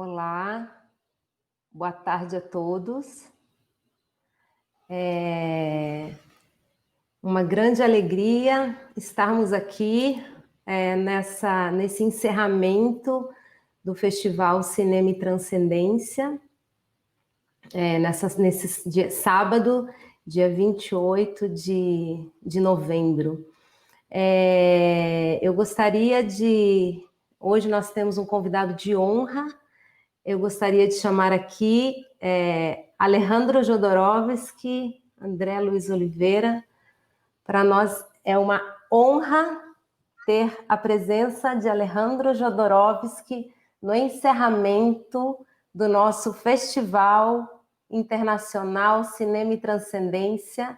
Olá, boa tarde a todos. É uma grande alegria estarmos aqui nesse encerramento do Festival Cinema e Transcendência, nesse sábado, dia 28 de novembro. Eu gostaria de... Hoje nós temos um convidado de honra. Eu gostaria de chamar aqui Alejandro Jodorowsky, André Luiz Oliveira. Para nós é uma honra ter a presença de Alejandro Jodorowsky no encerramento do nosso Festival Internacional Cinema e Transcendência,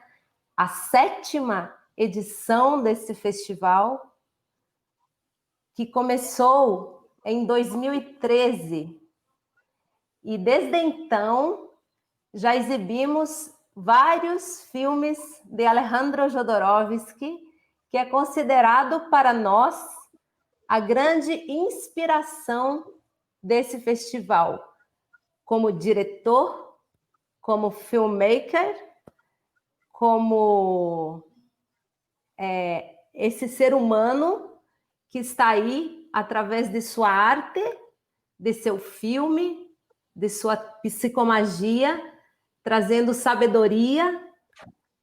a 7ª edição desse festival, que começou em 2013. E desde então, já exibimos vários filmes de Alejandro Jodorowsky, que é considerado para nós a grande inspiração desse festival, como diretor, como filmmaker, como esse ser humano que está aí através de sua arte, de seu filme, de sua psicomagia, trazendo sabedoria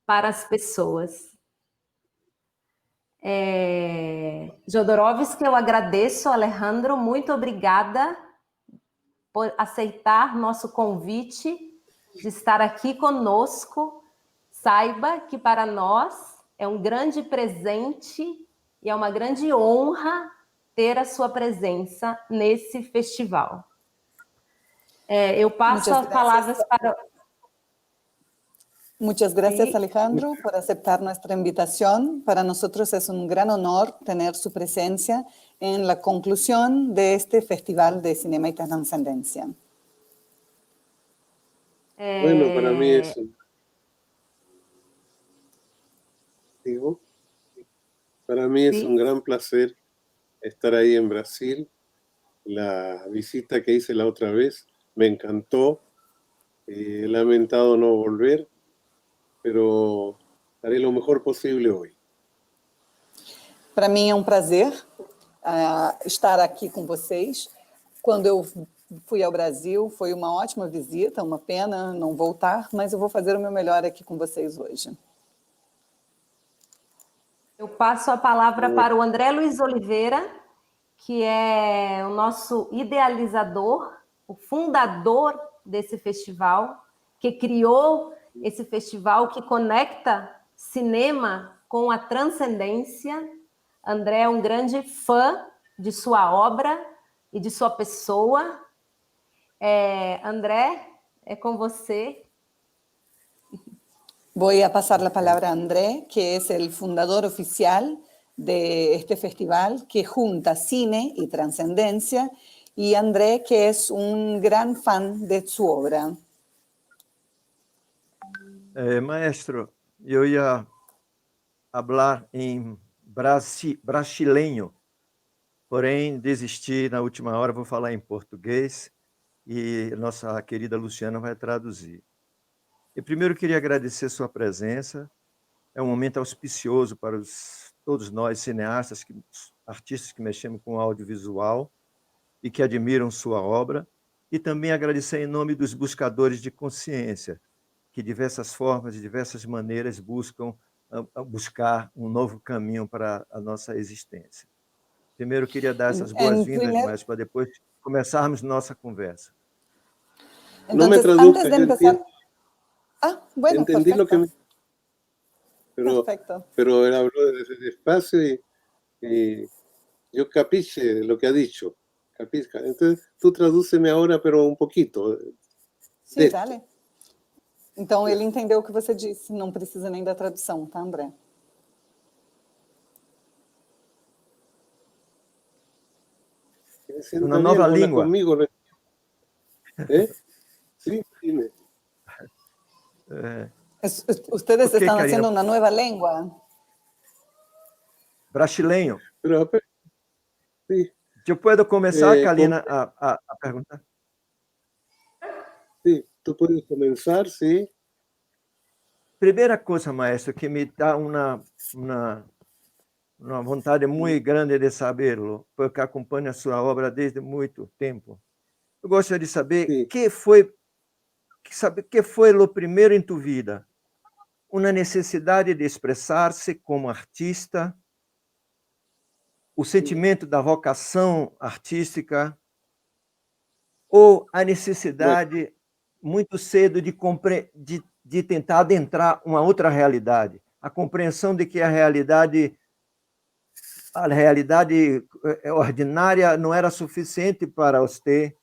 para as pessoas. Jodorowsky, eu agradeço, Alejandro, muito obrigada por aceitar nosso convite de estar aqui conosco. Saiba que para nós é um grande presente e é uma grande honra ter a sua presença nesse festival. Eu paso as palavras para... Muchas gracias, Alejandro, por aceptar nuestra invitación. Para nosotros es un gran honor tener su presencia en la conclusión de este Festival de Cinema y Transcendencia. Bueno, para mí es un gran placer estar ahí en Brasil. La visita que hice la otra vez me encantó. He lamentado no volver, pero haré lo mejor posible hoy. Para mim é um prazer estar aqui com vocês. Quando eu fui ao Brasil, foi uma ótima visita, uma pena não voltar, mas eu vou fazer o meu melhor aqui com vocês hoje. Eu passo a palavra para o André Luiz Oliveira, que é o nosso idealizador, o fundador desse festival, que criou esse festival que conecta cinema com a transcendência. André é um grande fã de sua obra e de sua pessoa. André, é com você. Voy a pasar la palabra a André, que es el fundador oficial de este festival que junta cine y trascendencia, y André, que es un gran fan de su obra. Maestro, eu ia falar em brasileño, porém desisti na última hora, vou falar em português e nossa querida Luciana vai traduzir. Eu primeiro queria agradecer sua presença, é um momento auspicioso para todos nós cineastas, artistas que mexemos com audiovisual e que admiram sua obra, e também agradecer em nome dos buscadores de consciência, que de diversas formas, de diversas maneiras buscar um novo caminho para a nossa existência. Primeiro, queria dar essas boas-vindas, mas para depois começarmos nossa conversa. Entonces, no me traduzca, antes de empezar... bueno, entendí perfecto. Lo que pero él habló despacio y yo capiche lo que ha dicho. Entonces, tú tradúceme ahora, pero un poquito. Sim, dale. Então, ele entendeu o que você disse, não precisa nem da tradução, tá, André? Uma nova língua. Comigo, né? Sim, dime. Ustedes están haciendo una nueva lengua. Brasileño. Sí. Eu posso começar, Kalina, a perguntar? tú puedes comenzar, ¿sí? Primeira coisa, maestro, que me dá uma vontade muito grande de sabê-lo, porque acompanho a sua obra desde muito tempo. Eu gostaria de saber Sí. que foi o primeiro em tua vida? Uma necessidade de expressar-se como artista, o sentimento da vocação artística, ou a necessidade muito cedo de tentar adentrar uma outra realidade, a compreensão de que a realidade ordinária não era suficiente para você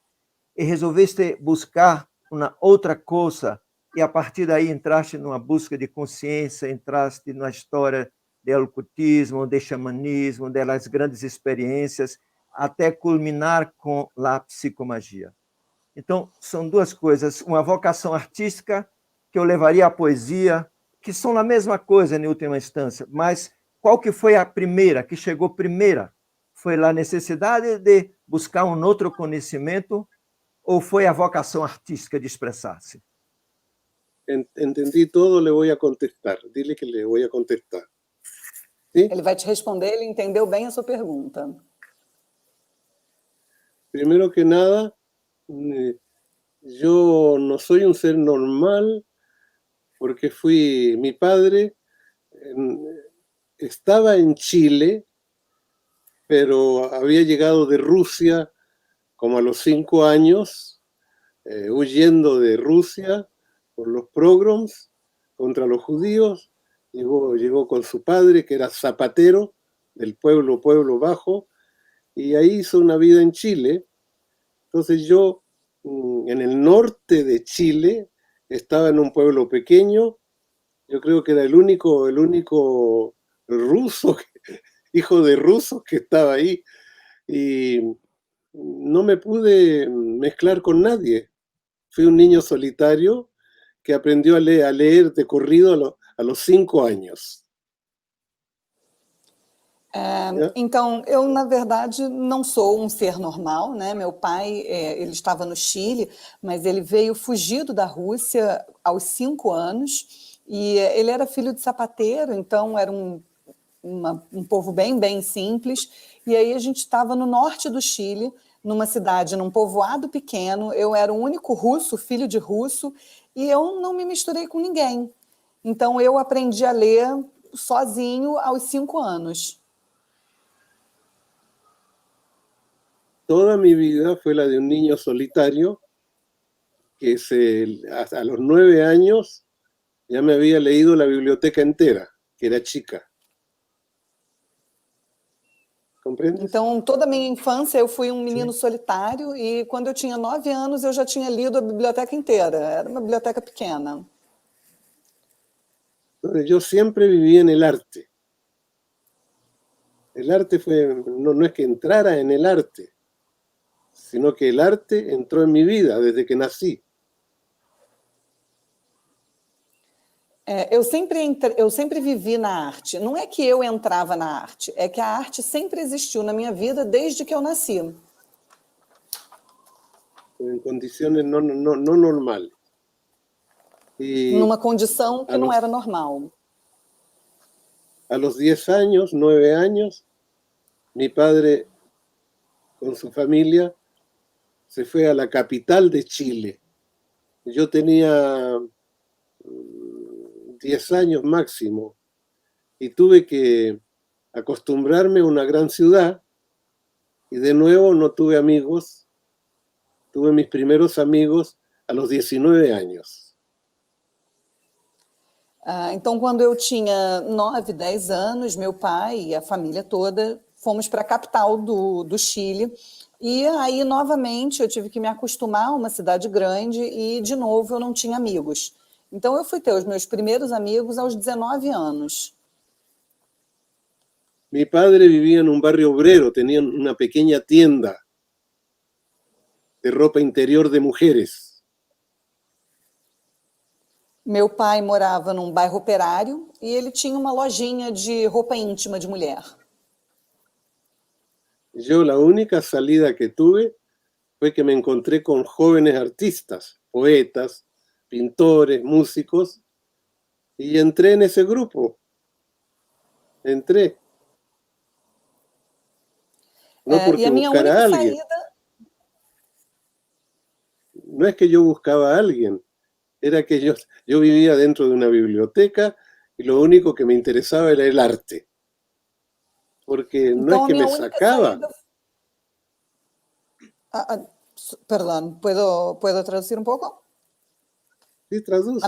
e resolveste buscar uma outra coisa e a partir daí entraste numa busca de consciência, entraste na história do ocultismo, do xamanismo, das grandes experiências, até culminar com a psicomagia. Então, são duas coisas, uma vocação artística que eu levaria à poesia, que são a mesma coisa em última instância, mas qual que foi a primeira, que chegou primeira? Foi a necessidade de buscar um outro conhecimento ou foi a vocação artística de expressar-se? Entendí todo, le voy a contestar. Dile que le voy a contestar. ¿Sí? Ele vai te responder, ele entendeu bem a sua pergunta. Primero que nada, yo no soy un ser normal porque mi padre estaba en Chile, pero había llegado de Rusia como a los 5 años, huyendo de Rusia por los pogroms contra los judíos. Llegó con su padre, que era zapatero del pueblo bajo, y ahí hizo una vida en Chile. Entonces yo, en el norte de Chile, estaba en un pueblo pequeño. Yo creo que era el único ruso, hijo de rusos que estaba ahí. Y no me pude mezclar con nadie. Fui un niño solitario que aprendió a leer de corrido a los 5 años. Então, eu, na verdade, não sou um ser normal, né? Meu pai, ele estava no Chile, mas ele veio fugido da Rússia aos 5 anos, e ele era filho de sapateiro, então era um povo bem simples, e aí a gente estava no norte do Chile, numa cidade, num povoado pequeno, eu era o único russo, filho de russo, e eu não me misturei com ninguém. Então, eu aprendi a ler sozinho aos 5 anos. Toda mi vida fue la de un niño solitario que a los 9 años ya me había leído la biblioteca entera, que era chica. Compreendes? Então, toda a minha infância eu fui um menino solitário e quando eu tinha 9 anos eu já tinha lido a biblioteca inteira. Era uma biblioteca pequena. Entonces yo siempre viví en el arte. El arte no es que entrara en el arte, sino que el arte entró en mi vida desde que nací. Eu sempre vivi na arte. Não é que eu entrava na arte, é que a arte sempre existiu na minha vida desde que eu nasci. En condiciones no normales. Numa condição que não era normal. A los 10 años, 9 años, mi padre con su familia se fue a la capital de Chile. Yo tenía 10 años máximo y tuve que acostumbrarme a una gran ciudad y de nuevo no tuve amigos. Tuve mis primeros amigos a los 19 años. Então, quando eu tinha 9, 10 anos, meu pai e a família toda fomos para a capital do Chile. E aí, novamente, eu tive que me acostumar a uma cidade grande e, de novo, eu não tinha amigos. Então, eu fui ter os meus primeiros amigos aos 19 anos. Mi padre vivía en un barrio obrero, tenía una pequeña tienda de ropa interior de mujeres. Meu pai morava num bairro operário e ele tinha uma lojinha de roupa íntima de mulher. Yo la única salida que tuve fue que me encontré con jóvenes artistas, poetas, pintores, músicos, y entré en ese grupo. Entré. No porque e a minha buscara a única alguien. saída... No es que yo buscaba a alguien, era que yo vivía dentro de una biblioteca y lo único que me interesaba era el arte. Porque no es Então, a que minha me única sacaba. saída... Perdão, puedo traduzir um pouco? Sí, traduce.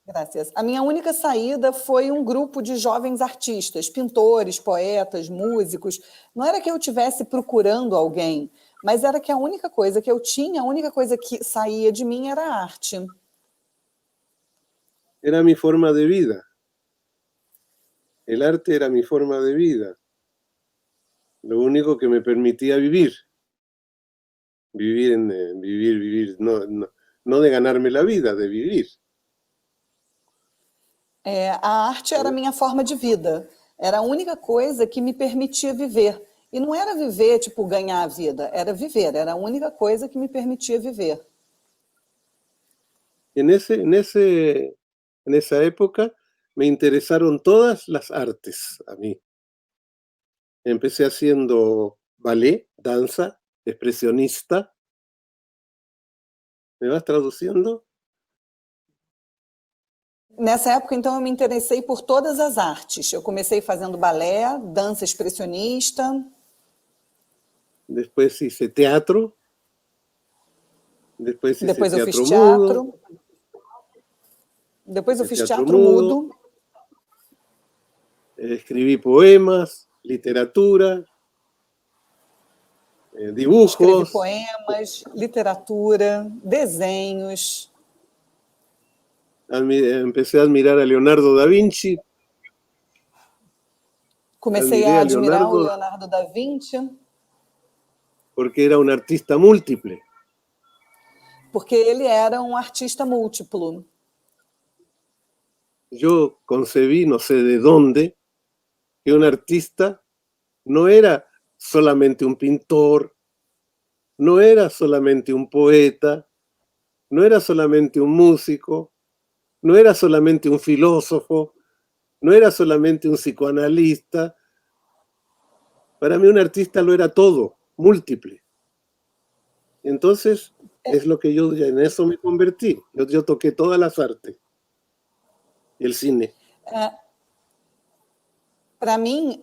Graças. A minha única saída foi um grupo de jovens artistas, pintores, poetas, músicos. Não era que eu estivesse procurando alguém, mas era que a única coisa que eu tinha, a única coisa que saía de mim era a arte. Era mi forma de vida. El arte era mi forma de vida. Lo único que me permitía vivir. Vivir. No de ganarme la vida, de vivir. A arte era a minha forma de vida. Era a única coisa que me permitia viver. E não era viver, tipo, ganhar a vida. Era viver. Era a única coisa que me permitia viver. En esa época me interesaron todas las artes a mí. Empecé haciendo ballet, danza, expresionista. ¿Me vas traduciendo? Nessa época, então, eu me interessei por todas as artes. Eu comecei fazendo balé, dança expressionista. Después hice teatro. Después hice Depois eu fiz teatro teatro. mudo. Depois eu fiz Teatro teatro mudo. Escribí poemas, literatura, Escrevi dibujos. poemas, literatura, desenhos. Empecé a admirar a Leonardo da Vinci. Comecei Admirei a a admirar o Leonardo Leonardo da Vinci, porque era un artista múltiple. porque ele era um artista múltiplo. Yo concebí, no sé de dónde, que un artista no era solamente un pintor, no era solamente un poeta, no era solamente un músico, no era solamente un filósofo, no era solamente un psicoanalista. Para mí un artista lo era todo, múltiple. Entonces, es lo que yo en eso me convertí. Yo toqué todas las artes. Y el cine. Para mim,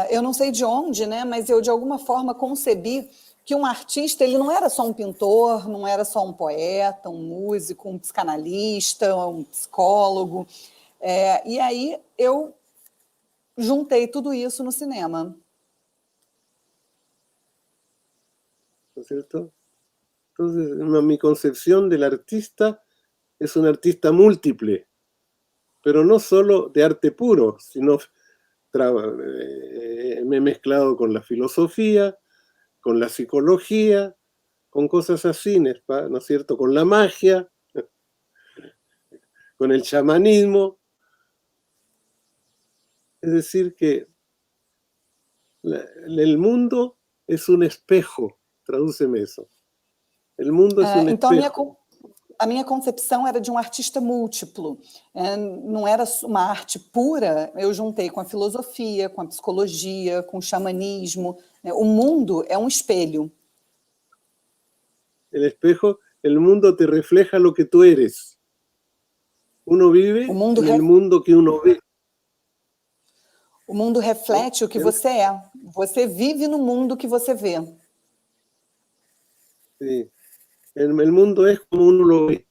eu não sei de onde, né, mas eu de alguma forma concebi que um artista ele não era só um pintor, não era só um poeta, um músico, um psicanalista, um psicólogo. E aí eu juntei tudo isso no cinema. ¿No es cierto? Entonces, mi concepción del artista es un artista múltiple, pero no solo de arte puro, sino me he mezclado con la filosofía, con la psicología, con cosas así, ¿no es cierto? Con la magia, con el chamanismo. Es decir, que el mundo es un espejo, tradúceme eso. El mundo es un Então, espejo. a minha concepção era de um artista múltiplo. Não era uma arte pura, eu juntei com a filosofia, com a psicologia, com o xamanismo. O mundo é um espelho. El espejo, el mundo te refleja lo que tú eres. Uno vive en el mundo que uno ve. O mundo reflete o que você é. Você vive no mundo que você vê. Sí. El mundo es como uno lo ve.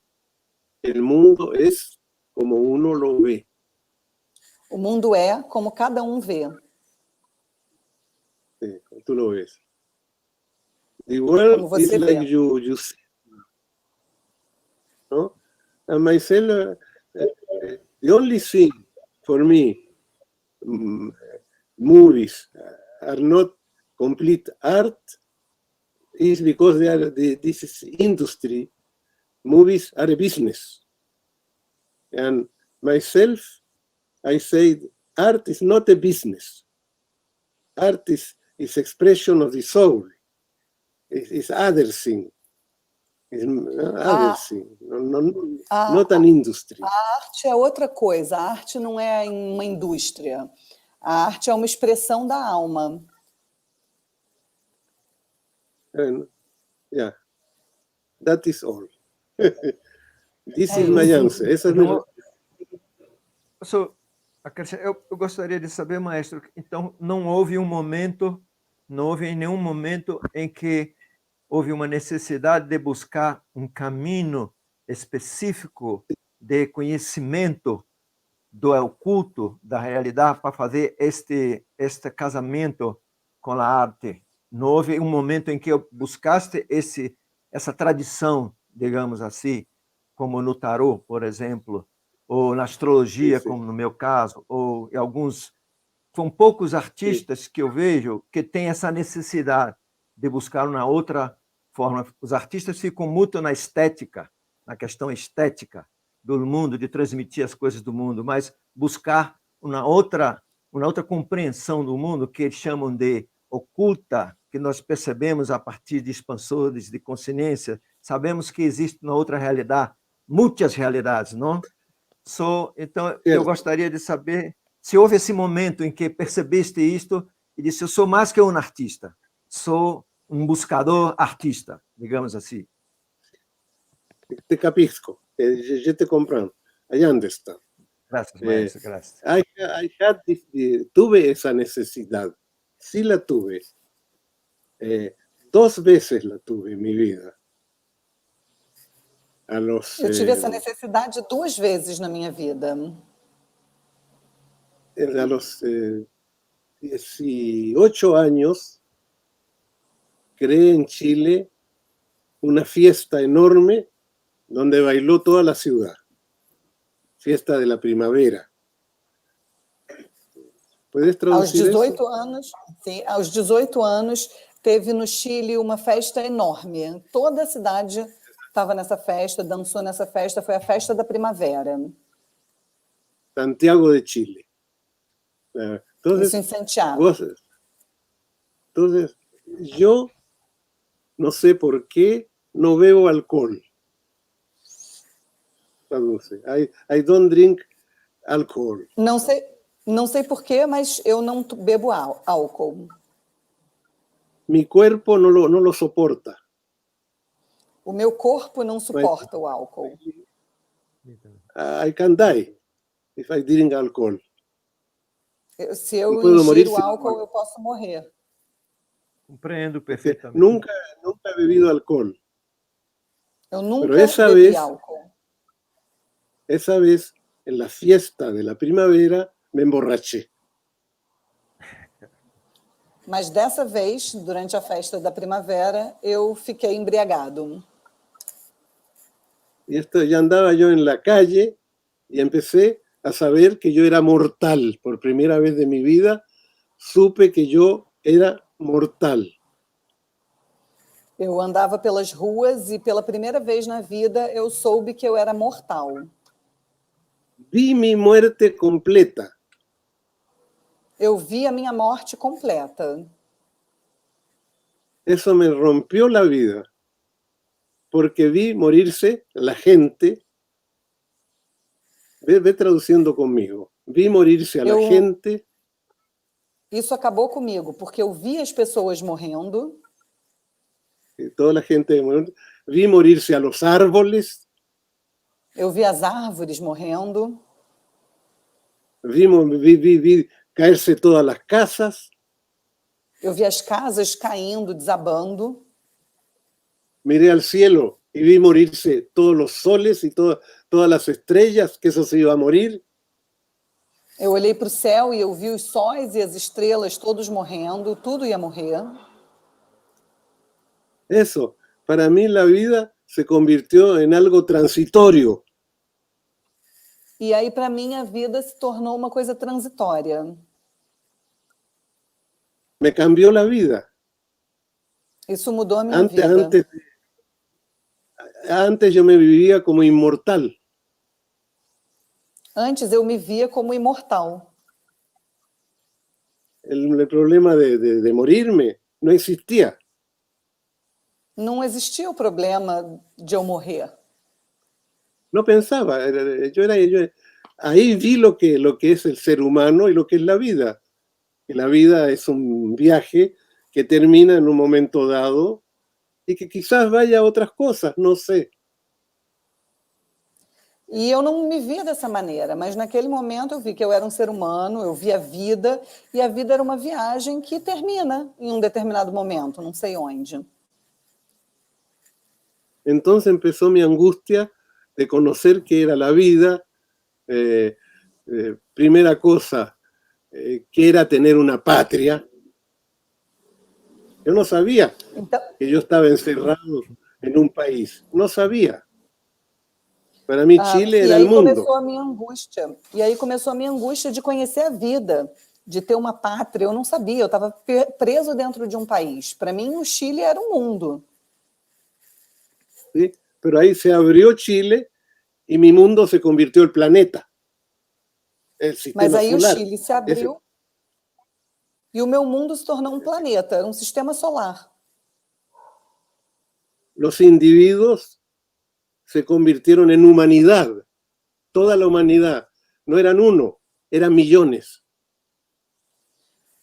El mundo es como uno lo ve. O mundo é como cada um vê. Sí, como tú lo ves. Igual, Como você it's vê. like you see. ¿No? And myself, the only thing for me, movies are not complete art is because this industry, movies are a business. And myself, I say art is not a business. Art is expression of the soul. It's other thing. Algo assim, a, não tan indústria. a arte é outra coisa. A arte não é uma indústria. A arte é uma expressão da alma. Bueno, yeah, that is all. This É is my isso. answer. Essa é Não, eu gostaria de saber, maestro, então não houve em nenhum momento em que houve uma necessidade de buscar um caminho específico de conhecimento do oculto, da realidade, para fazer este casamento com a arte. Não houve um momento em que buscaste essa tradição, digamos assim, como no tarô, por exemplo, ou na astrologia, Sim. como no meu caso, ou em alguns... São poucos artistas que eu vejo que têm essa necessidade de buscar uma outra forma. Os artistas ficam muito na estética, na questão estética do mundo, de transmitir as coisas do mundo, mas buscar uma outra compreensão do mundo que eles chamam de oculta, que nós percebemos a partir de expansores de consciência, sabemos que existe uma outra realidade, muitas realidades, não? Então, eu gostaria de saber se houve esse momento em que percebeste isto e disse, eu sou mais que um artista, sou um buscador artista, digamos assim. Te capisco, eu te compreendo. Aí onde está. Graças, maestro, graças. Tuve essa necessidade. Sí la tuve. 2 veces la tuve en mi vida. Eu tive essa necessidade 2 vezes na minha vida. A los 18 años creé en Chile una fiesta enorme donde bailó toda la ciudad. Fiesta de la primavera. ¿Puedes traducir aos 18 anos, teve no Chile uma festa enorme. Toda a cidade estava nessa festa, dançou nessa festa, foi a festa da primavera. Santiago de Chile. Entonces, Isso em Santiago. Entonces, yo no sé por qué no bebo alcohol. I don't drink alcohol. Não sei porquê, mas eu não bebo álcool. Mi cuerpo no lo soporta. O meu corpo não suporta o álcool. I can die if I drink alcohol. Se eu ingerir o álcool, eu posso morrer. Compreendo perfeitamente. Nunca he bebido alcohol. Eu nunca bebi álcool. Esa vez, en la fiesta de la primavera, me emborraché. Mas dessa vez, durante a festa da primavera, eu fiquei embriagado. Y esto ya andaba yo en la calle y empecé a saber que yo era mortal. Por primera vez de mi vida, supe que yo era mortal. Eu andava pelas ruas e pela primeira vez na vida eu soube que eu era mortal. Vi mi muerte completa. Eu vi a minha morte completa. Eso me rompió la vida, porque vi morirse la gente. Ve traduciendo conmigo. Vi morirse a la gente. Isso acabou comigo, porque eu vi as pessoas morrendo. Toda la gente morrendo. Vi morirse a los árboles. Eu vi as árvores morrendo. Vi caerse todas las casas. Eu vi as casas caindo, desabando. Miré al cielo y vi morirse todos los soles y todas las estrellas, que eso se iba a morir. Eu olhei para o céu e eu vi os sóis e as estrelas todos morrendo, tudo ia morrer. Eso, para mí la vida se convirtió en algo transitorio. E aí, para mim, a vida se tornou uma coisa transitória. Me cambió la vida. Isso mudou a minha vida. Antes yo me vivía como inmortal. Antes eu me via como imortal. El problema de morirme no existía. Não existia o problema de eu morrer. No pensaba, ahí vi lo que es el ser humano y lo que es la vida. Que la vida es un viaje que termina en un momento dado y que quizás vaya a otras cosas, no sé. E eu não me via dessa maneira, mas naquele momento eu vi que eu era um ser humano, eu vi a vida, e a vida era uma viagem que termina em um determinado momento, não sei onde. Entonces empezó mi angustia de conocer qué era la vida, primera cosa, que era tener una patria. Yo no sabía Então, que yo estaba encerrado en un país, no sabía. Para mí Chile e era el aí mundo. começou a minha angústia. E aí começou a minha angústia de conhecer a vida, de ter uma pátria. Eu não sabia, eu estava preso dentro de um país. Para mim, o Chile era um mundo. ¿Sí? Pero ahí se abrió Chile y mi mundo se convirtió en el planeta, el Mas sistema aí o solar. Chile se abriu e o meu mundo se tornou um planeta, um sistema solar. Los individuos se convirtieron en humanidad, toda la humanidad. No eran uno, eran millones.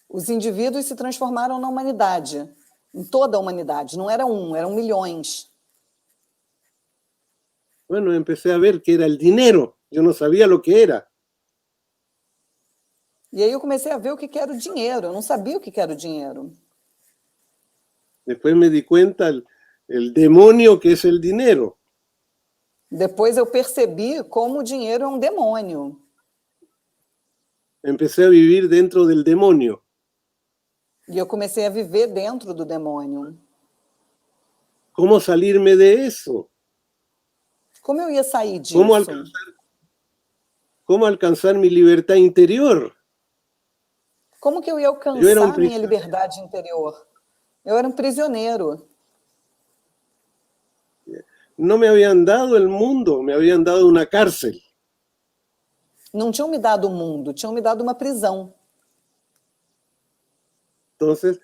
Os indivíduos se transformaram na humanidade, em toda a humanidade. Não era um, eram milhões. Bueno, empecé a ver que era el dinero. Yo no sabía lo que era. E aí eu comecei a ver o que era o dinheiro. Eu não sabia o que era o dinheiro. Después me di cuenta el demonio que es el dinero. Depois eu percebi como o dinheiro é um demônio. Empecé a vivir dentro del demonio. E eu comecei a viver dentro do demônio. ¿Cómo salirme de eso? Como eu ia sair disso? ¿Cómo alcanzar mi libertad interior? Como que eu ia alcançar minha liberdade interior? Eu era um prisioneiro. No me habían dado el mundo, me habían dado una cárcel. Não tinham me dado o mundo, tinham me dado uma prisão. Entonces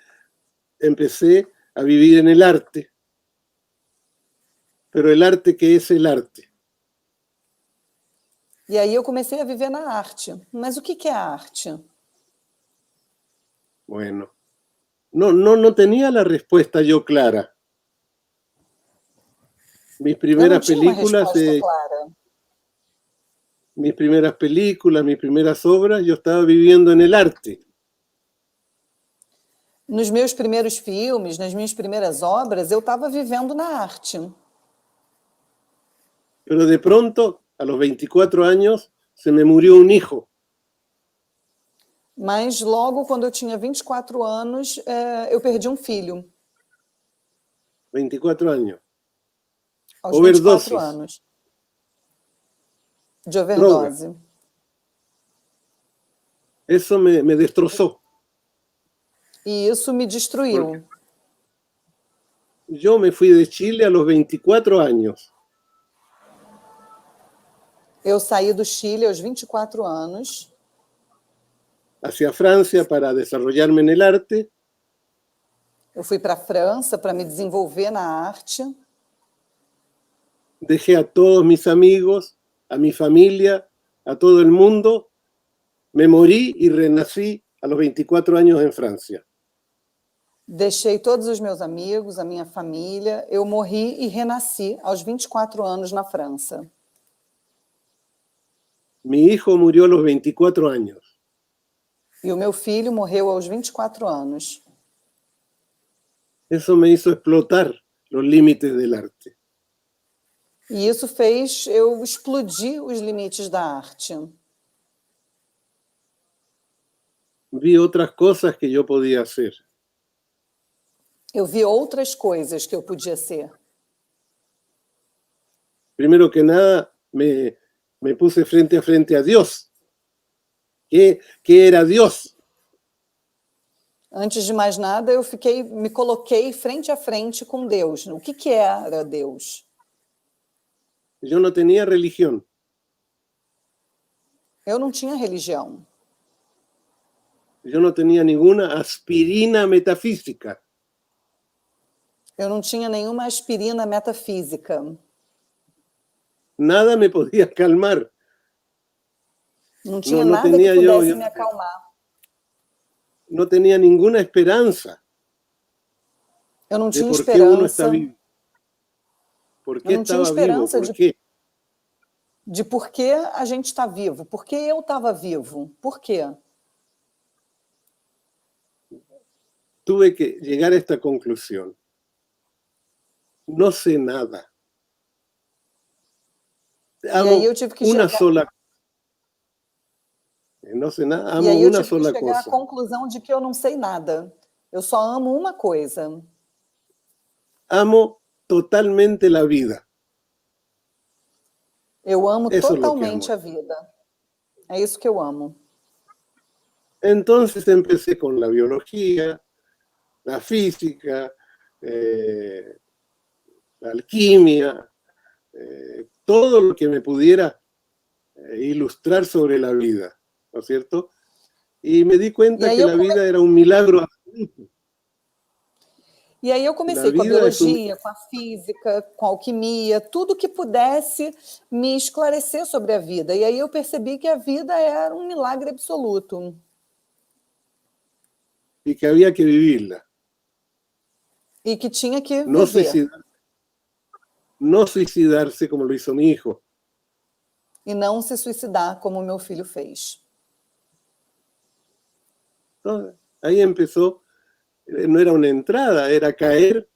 empecé a vivir en el arte. Pero el arte, ¿qué es el arte? E aí eu comecei a viver na arte. Mas o que é a arte? Bueno, no tenía la respuesta yo clara. Mis primeras películas, mis primeras obras, yo estaba viviendo en el arte. Nos meus primeiros filmes, nas minhas primeiras obras, eu estava vivendo na arte. Pero de pronto, a los 24 años, se me murió un hijo. Mas logo, quando eu tinha 24 anos, eu perdi um filho. 24 años. Aos 24 anos. De overdose. Droga. Eso me destrozó. E isso me destruiu. Yo me fui de Chile a los 24 años. Eu saí do Chile aos 24 anos. Hacia Francia para desarrollarme en el arte. Eu fui para a França para me desenvolver na arte. Dejé a todos mis amigos, a mi familia, a todo el mundo. Me morí y renací a los 24 años en Francia. Deixei todos os meus amigos, a minha família. Eu morri e renasci aos 24 anos na França. Mi hijo murió a los 24 años. E o meu filho morreu aos 24 anos. Eso me hizo explotar los límites del arte. E isso fez eu explodir os limites da arte. Vi otras cosas que yo podía hacer. Eu vi outras coisas que eu podia ser. Primero que nada, me puse frente a frente a Dios. ¿Qué era Dios? Antes de mais nada, me coloquei frente a frente com Deus. O que era Deus? Yo no tenía religión. Eu não tinha religião. Yo no tenía ninguna aspirina metafísica. Eu não tinha nenhuma aspirina metafísica. Nada me podía calmar. Não tinha No nada que tenía pudesse yo, me acalmar. no tenía ninguna esperanza Eu não de tinha por qué uno está esperança. vivo. ¿Por Eu qué não tinha estaba vivo? esperança ¿Por qué? de por que a gente está vivo. Por que eu estava vivo? Por quê? Tuve que llegar a esta conclusión. No sé nada. E aí Amo eu tive que una chegar, sola cosa. No sé nada, e amo aí eu una tive que sola chegar à cosa. conclusão de que eu não sei nada. Eu só amo uma coisa. Amo totalmente la vida. Eu amo Eso es lo que amo. totalmente a vida. É isso que eu amo. Entonces empecé con la biología, la física, la alquimia, todo lo que me pudiera ilustrar sobre la vida, ¿no es cierto? Y me di E cuenta aí que eu, la vida era un milagro absoluto. e aí eu La comecei com a vida es un biologia, com a física, com a alquimia, tudo que pudesse me esclarecer sobre a vida. E aí eu percebi que a vida era um milagre absoluto y que había que vivirla, e que tinha que no viver no suicidarse como lo hizo mi hijo. e não se suicidar como meu filho fez. Entonces, ahí empezó, no era una entrada, era caer,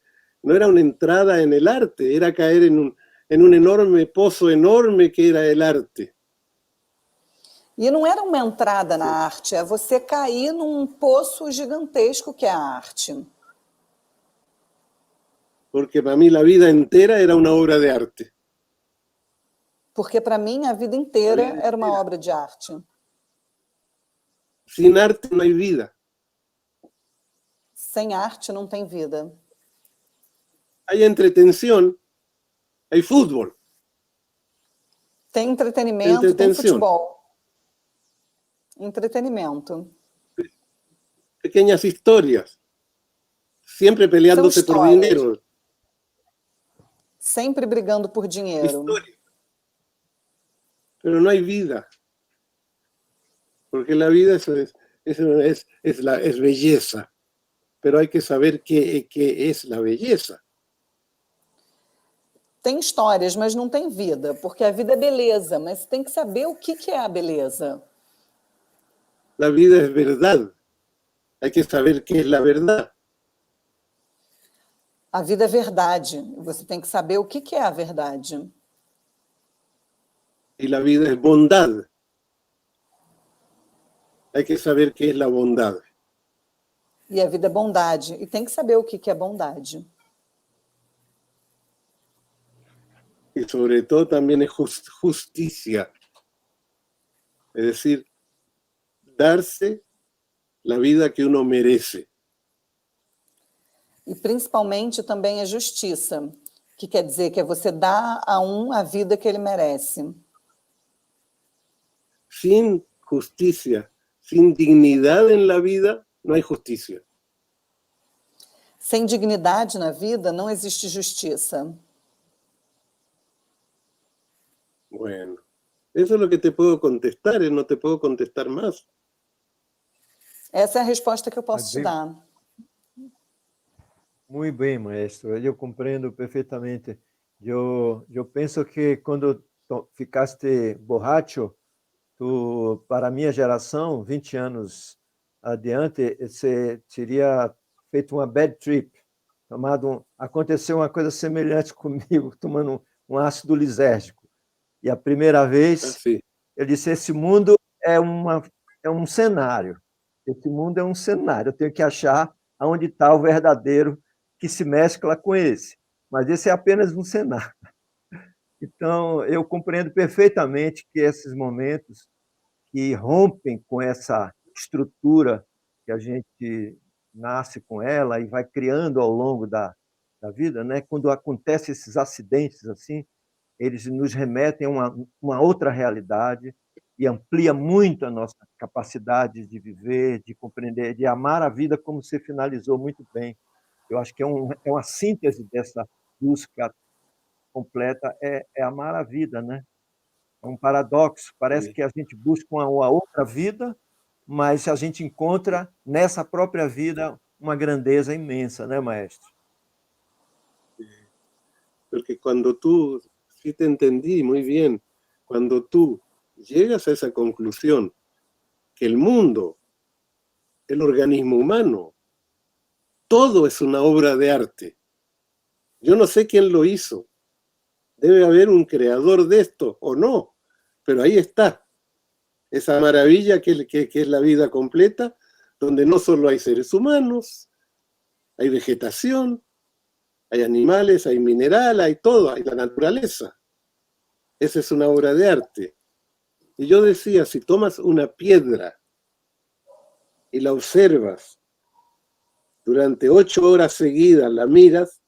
no era una entrada en el arte, era caer en un enorme pozo enorme que era el arte. E não era uma entrada na arte, é você cair num poço gigantesco que é a arte. Porque para mí la vida entera era una obra de arte. Porque para mim a vida inteira era uma obra de arte. Sin arte no hay vida. Sem arte não tem vida. Hay entretención, hay fútbol. Tem entretenimento, tem Entretenção. futebol. Entretenimento. Pequeñas historias, siempre peleándose por histórias. dinero. Sempre brigando por dinheiro. Historia. Pero no hay vida. Porque la vida es belleza. Pero hay que saber qué es la belleza. Tem histórias, mas não tem vida, porque a vida é beleza, mas tem que saber o que é a beleza. La vida es verdad. Hay que saber qué es la verdad. A vida é verdade, você tem que saber o que é a verdade. Y la vida es bondad. Hay que saber qué es la bondad. E a vida é bondade, e tem que saber o que é bondade. Y sobre todo también es justicia. Es decir, darse la vida que uno merece. E principalmente também é justiça, que quer dizer que é você dar a vida que ele merece. Sin justicia, sin dignidad en la vida, no hay justicia. Sem dignidade na vida, não existe justiça. Bueno, eso es lo que te puedo contestar, no te puedo contestar más. Essa é a resposta que eu posso te dar. Muito bem, maestro. Eu compreendo perfeitamente. Eu penso que quando ficaste borracho, para a minha geração, 20 anos adiante, você teria feito uma bad trip. Aconteceu uma coisa semelhante comigo, tomando um ácido lisérgico. E a primeira vez, eu disse, esse mundo é um cenário. Esse mundo é um cenário. Eu tenho que achar onde está o verdadeiro que se mescla com esse. Mas esse é apenas um cenário. Então, eu compreendo perfeitamente que esses momentos que rompem com essa estrutura que a gente nasce com ela e vai criando ao longo da vida, né? Quando acontecem esses acidentes assim, eles nos remetem a uma outra realidade e amplia muito a nossa capacidade de viver, de compreender, de amar a vida, como você finalizou muito bem Eu acho que é uma síntese dessa busca completa, é amar a vida, né? É um paradoxo, parece Sí, que a gente busca uma outra vida, mas a gente encontra nessa própria vida uma grandeza imensa, né, maestro? porque cuando tú, sí te entendí muy bien, cuando tú llegas a esa conclusión que el mundo, el organismo humano, todo es una obra de arte. Yo no sé quién lo hizo. Debe haber un creador de esto o no, pero ahí está. Esa maravilla que es la vida completa, donde no solo hay seres humanos, hay vegetación, hay animales, hay mineral, hay todo, hay la naturaleza. Esa es una obra de arte. Y yo decía, si tomas una piedra y la observas durante 8 horas seguidas, la miras,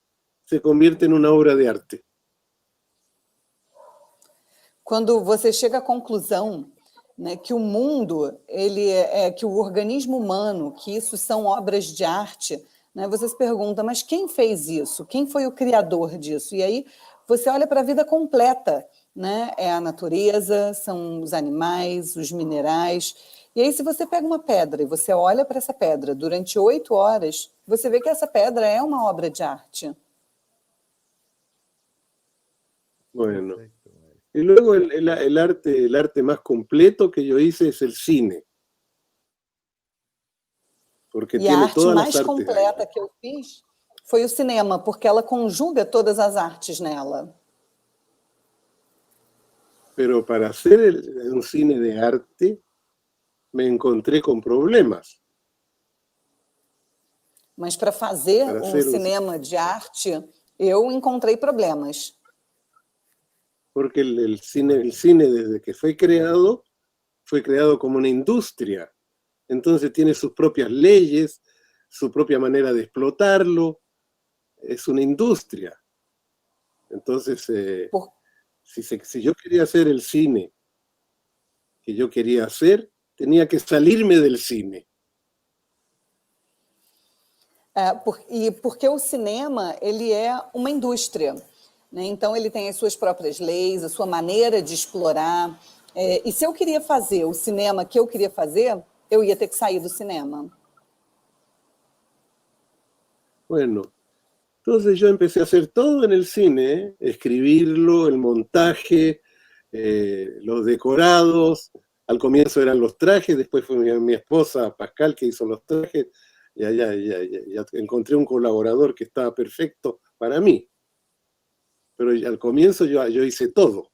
se convierte en una obra de arte. Quando você chega à conclusão, né, que o mundo, que o organismo humano, que isso são obras de arte, né, você se pergunta, mas quem fez isso? Quem foi o criador disso? E aí você olha para a vida completa, né? É a natureza, são os animais, os minerais. E aí, se você pega uma pedra e você olha para essa pedra durante 8 horas, você vê que essa pedra é uma obra de arte. Bueno, y luego el arte más completo que yo hice es el cine. Porque E a tiene arte todas las mais artes completa ahí. que eu fiz foi o cinema, porque ela conjuga todas as artes nela. Pero para hacer un cine de arte me encontré con problemas. Mas para fazer Para um hacer un cinema de arte, eu encontrei problemas. porque el cine desde que fue creado como una industria. Entonces tiene sus propias leyes, su propia manera de explotarlo. Es una industria. Entonces, Por- si yo quería hacer el cine que yo quería hacer, tenía que salirme del cine. Porque o cinema ele é uma indústria, né? Então ele tem as suas próprias leis, a sua maneira de explorar. E se eu queria fazer o cinema que eu queria fazer, eu ia ter que sair do cinema. Bueno, entonces yo empecé a hacer todo en el cine, escribirlo, el montaje, los decorados. Al comienzo eran los trajes, después fue mi esposa Pascal que hizo los trajes. Ya encontré un colaborador que estaba perfecto para mí. Pero al comienzo yo hice todo.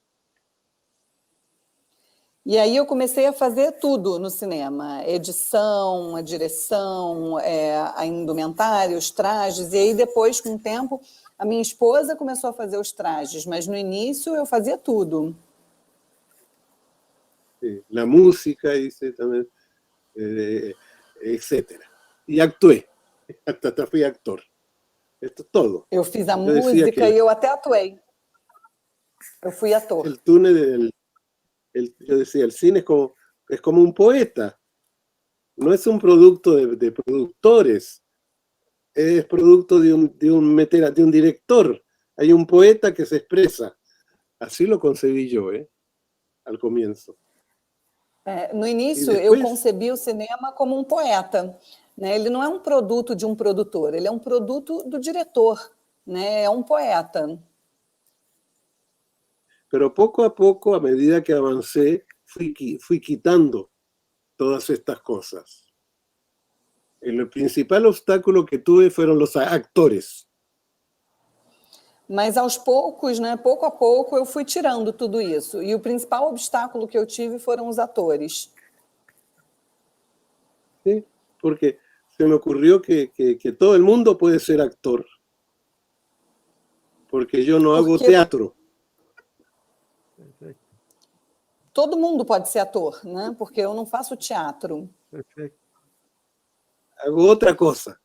E aí eu comecei a fazer tudo no cinema, edição, a direção, a indumentária, os trajes, e aí depois, com o tempo, a minha esposa começou a fazer os trajes, mas no início eu fazia tudo. La música hice también, etcétera. Y actué, hasta fui actor. Esto todo. Eu fiz a Eu decía música que e eu até atuei. Eu fui ator. el túnel yo decía, el cine es como un poeta, no es un producto de productores, es producto de un director. Hay un poeta que se expresa. Así lo concebí yo, al comienzo. No início, depois... eu concebi o cinema como um poeta, né? Ele não é um produto de um produtor, ele é um produto do diretor, né? É um poeta. Pero poco a poco, a medida que avancé, fui quitando todas estas cosas. El principal obstáculo que tuve fueron los actores. Mas aos poucos, né, pouco a pouco, eu fui tirando tudo isso. E o principal obstáculo que eu tive foram os atores. ¿Sí? Porque se me ocurrió que todo el mundo puede ser actor. Porque yo no hago teatro. Todo mundo pode ser ator, né? Porque eu não faço teatro. Perfeito. Hago otra cosa.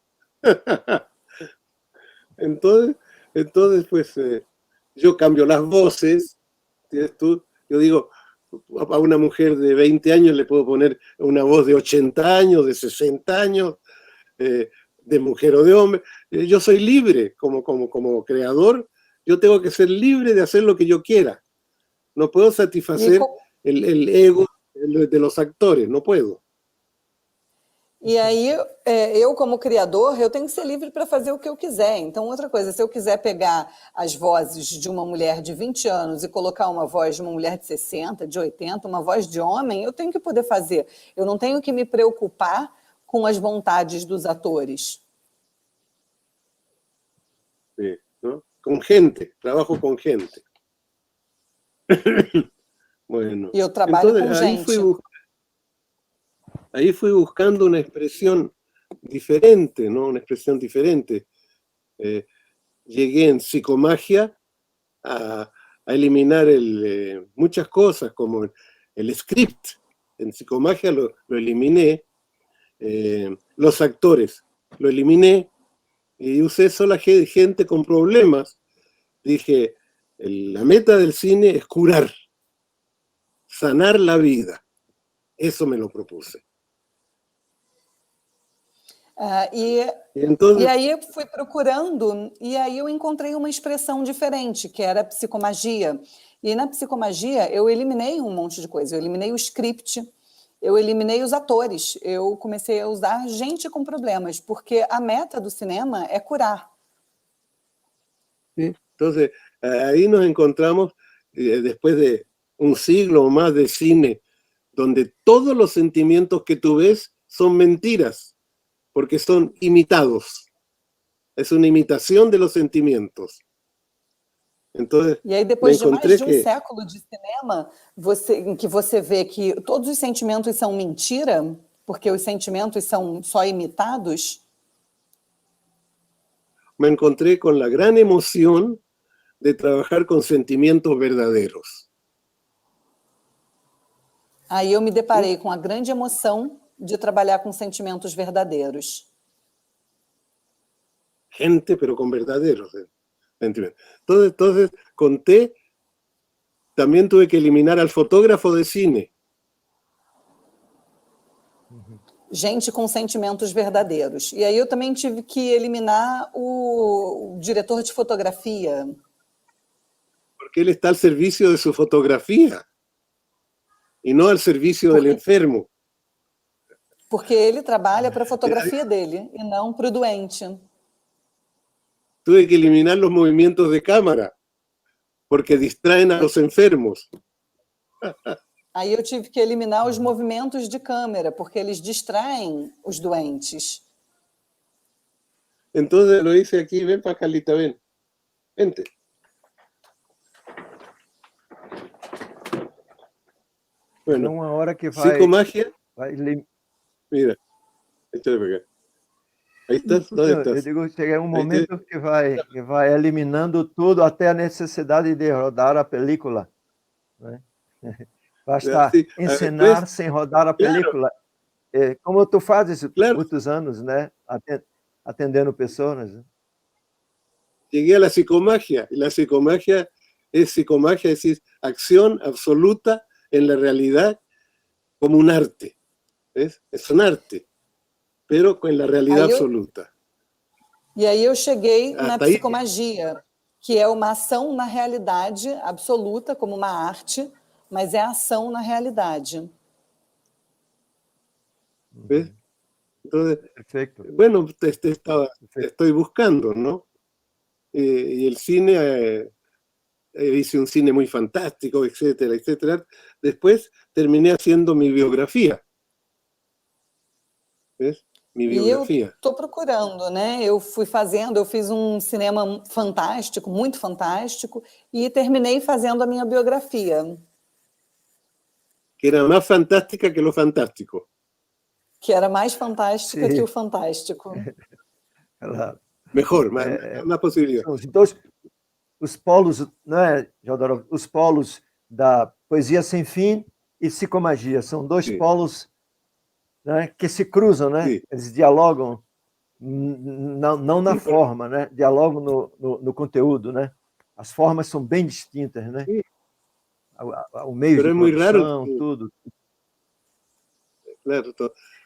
Entonces pues, yo cambio las voces. Yo digo, a una mujer de 20 años le puedo poner una voz de 80 años, de 60 años. de mujer o de hombre. Yo soy libre como creador, yo tengo que ser libre de hacer lo que yo quiera. No puedo satisfacer el ego de los actores, no puedo. E aí, eu como criador, eu tenho que ser livre para fazer o que eu quiser. Então, outra coisa, se eu quiser pegar as vozes de uma mulher de 20 anos e colocar uma voz de uma mulher de 60, de 80, uma voz de homem, eu tenho que poder fazer. Eu não tenho que me preocupar com as vontades dos atores. Sí, ¿no? Con gente, trabajo con gente. Bueno, E eu trabalho entonces, com gente. Ahí fui buscando una expresión diferente, ¿no? Una expresión diferente. Llegué en psicomagia a eliminar muchas cosas, como el script. En psicomagia lo eliminé. Los actores lo eliminé y usé solo gente con problemas. Dije, la meta del cine es curar, sanar la vida. Eso me lo propuse. E aí eu fui procurando, e aí eu encontrei uma expressão diferente, que era a psicomagia. E na psicomagia eu eliminei um monte de coisa. Eu eliminei o script, eu eliminei os atores. Eu comecei a usar gente com problemas, porque a meta do cinema é curar. ¿Sí? Entonces, ahí nos encontramos después de un siglo o más de cine, donde todos los sentimientos que tú ves son mentiras, porque son imitados. Es una imitación de los sentimientos. Entonces, e aí, depois de mais de um século de cinema, em que você vê que todos os sentimentos são mentira, porque os sentimentos são só imitados, me encontré con la gran emoción de trabajar con sentimientos verdaderos. Aí eu me deparei com a grande emoção de trabalhar com sentimentos verdadeiros. Gente, pero con verdaderos sentimientos. Entonces, conté, también tuve que eliminar al fotógrafo de cine. Gente com sentimentos verdadeiros. E aí eu também tive que eliminar o diretor de fotografia. Porque él está al servicio de su fotografía y no al servicio del enfermo. Porque ele trabalha para a fotografia dele e não para o doente. Tuve que eliminar los movimientos de cámara porque distraen a los enfermos. Aí eu tive que eliminar os movimentos de câmera, porque eles distraem os doentes. Entonces lo hice aquí, ven para Carlita, ven. Vente. Bueno, uma hora que vai... Psicomagia. vai Mira, échale para acá. Ahí estás, ¿dónde estás? Eu digo, chega um momento que vai eliminando tudo, até a necessidade de rodar a película. Né? Basta ensinar sem rodar a película. Claro. Como tu fazes muitos anos, né? Atendendo pessoas. Né? Llegué a la psicomagia, y la psicomagia es decir, acción absoluta en la realidad como un arte. ¿Ves? Es un arte, pero con la realidad absoluta. E aí eu cheguei na psicomagia, que é uma ação na realidade absoluta, como uma arte, mas é ação na realidade. ¿Ves? Entonces, perfecto. Bueno, estoy buscando, ¿no? Y el cine, hice un cine muy fantástico, etcétera, etcétera. Después terminé haciendo mi biografía. ¿Ves? Mi biografia. E eu estou procurando, né? Eu fiz um cinema fantástico, muito fantástico, e terminei fazendo a minha biografia. Que era mais fantástica que lo fantástico. Que era mais fantástica que o fantástico. Claro. Melhor, mais possibilidade. Os polos, né, Jodorowsky? Os polos da poesia sem fim e psicomagia. São dois polos, né, que se cruzam, né? Sim. Eles dialogam, não na forma, né? Dialogam no conteúdo, né? As formas são bem distintas, né? O meio de produção, tudo. Claro,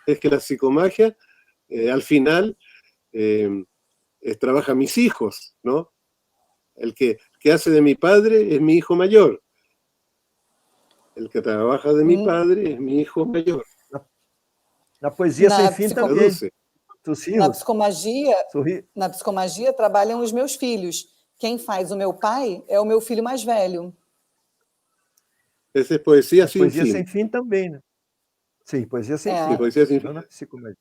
es que la psicomagia, al final, trabaja mis hijos, ¿no? El que hace de mi padre es mi hijo mayor. El que trabaja de mi padre es mi hijo mayor. Na poesia sem fim também. Traduce. Tus Na hijos. psicomagia trabalham os meus filhos. Quem faz o meu pai é o meu filho mais velho. Essa é poesia sem Poesia fim. sem fim também, né? Sim, poesia sem É. fim. Poesía sin fin. Não na psicomagia.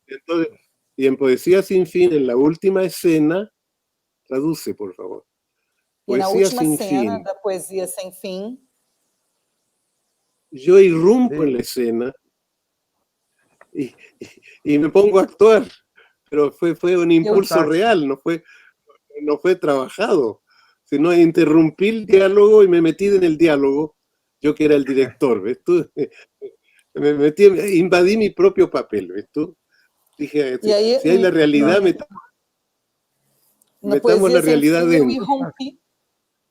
Entonces, y en Poesía sin fin, en la última escena, traduce, por favor. E na Poesía última sin cena fin. da Poesia Sem Fim, Yo irrumpo Sí. en la escena y me pongo a actuar, pero fue un impulso Fantástico. real, no fue trabajado, sino interrumpí el diálogo y me metí en el diálogo, yo que era el director, ¿ves tú? Me metí, invadí mi propio papel, ¿ves tú? Dije, E aí, si hay la realidad, na metamos Poesia la Sem realidad Fim, dentro.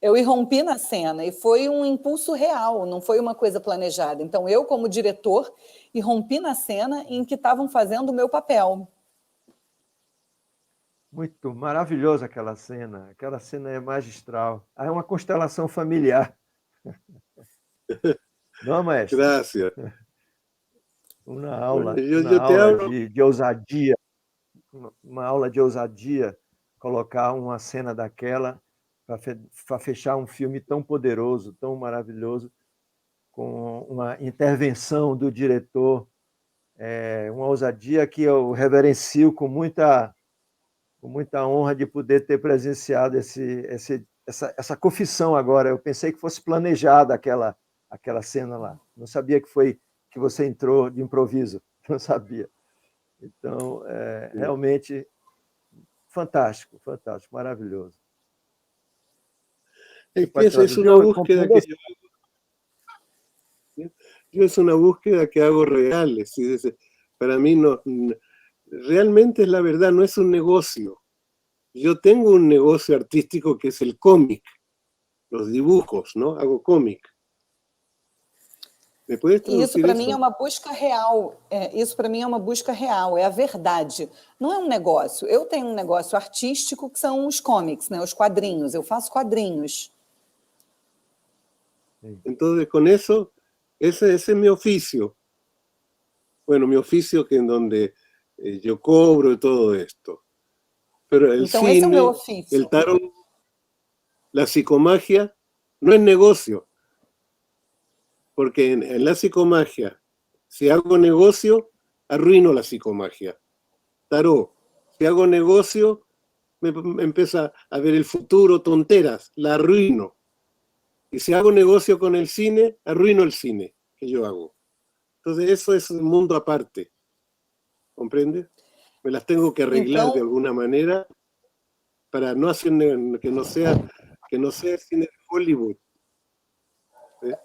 eu irrompi na cena e foi um impulso real, não foi uma coisa planejada. Então, eu, como diretor, irrompi na cena em que estavam fazendo o meu papel. Muito maravilhosa aquela cena. Aquela cena é magistral. É uma constelação familiar. Não, maestro? Gracias. Uma aula, Bueno, uma yo te aula hablo. de ousadia. Uma aula de ousadia. Colocar uma cena daquela para fechar um filme tão poderoso, tão maravilhoso, com uma intervenção do diretor. Uma ousadia que eu reverencio com muita honra de poder ter presenciado essa confissão agora. Eu pensei que fosse planejada aquela cena lá. Não sabia que você entrou de improviso. Não sabia. Então, realmente fantástico, fantástico, maravilhoso. Es que esa es una búsqueda que yo es una búsqueda que hago real. Es decir, para mí realmente es la verdad, no es un negocio. Yo tengo un negocio artístico que es el cómic, los dibujos, ¿no? Hago cómic. ¿Me puedes traducir Isso para mim é uma busca real. Isso para mim é uma busca real, é a verdade. Não é um negócio. Eu tenho um negócio artístico que são os cómics, né? Os quadrinhos. Eu faço quadrinhos. Entonces, con eso, ese es mi oficio. Bueno, mi oficio que en donde yo cobro y todo esto. Pero el Então, esse é o meu cine, ofício. el tarot, la psicomagia, no es negocio. Porque en la psicomagia, si hago negocio, arruino la psicomagia. Tarot, si hago negocio, me empieza a ver el futuro, tonteras, la arruino. Y si hago negocio con el cine, arruino el cine que yo hago. Entonces eso es un mundo aparte. ¿Comprende? Me las tengo que arreglar de alguna manera para no hacer que no sea cine de Hollywood.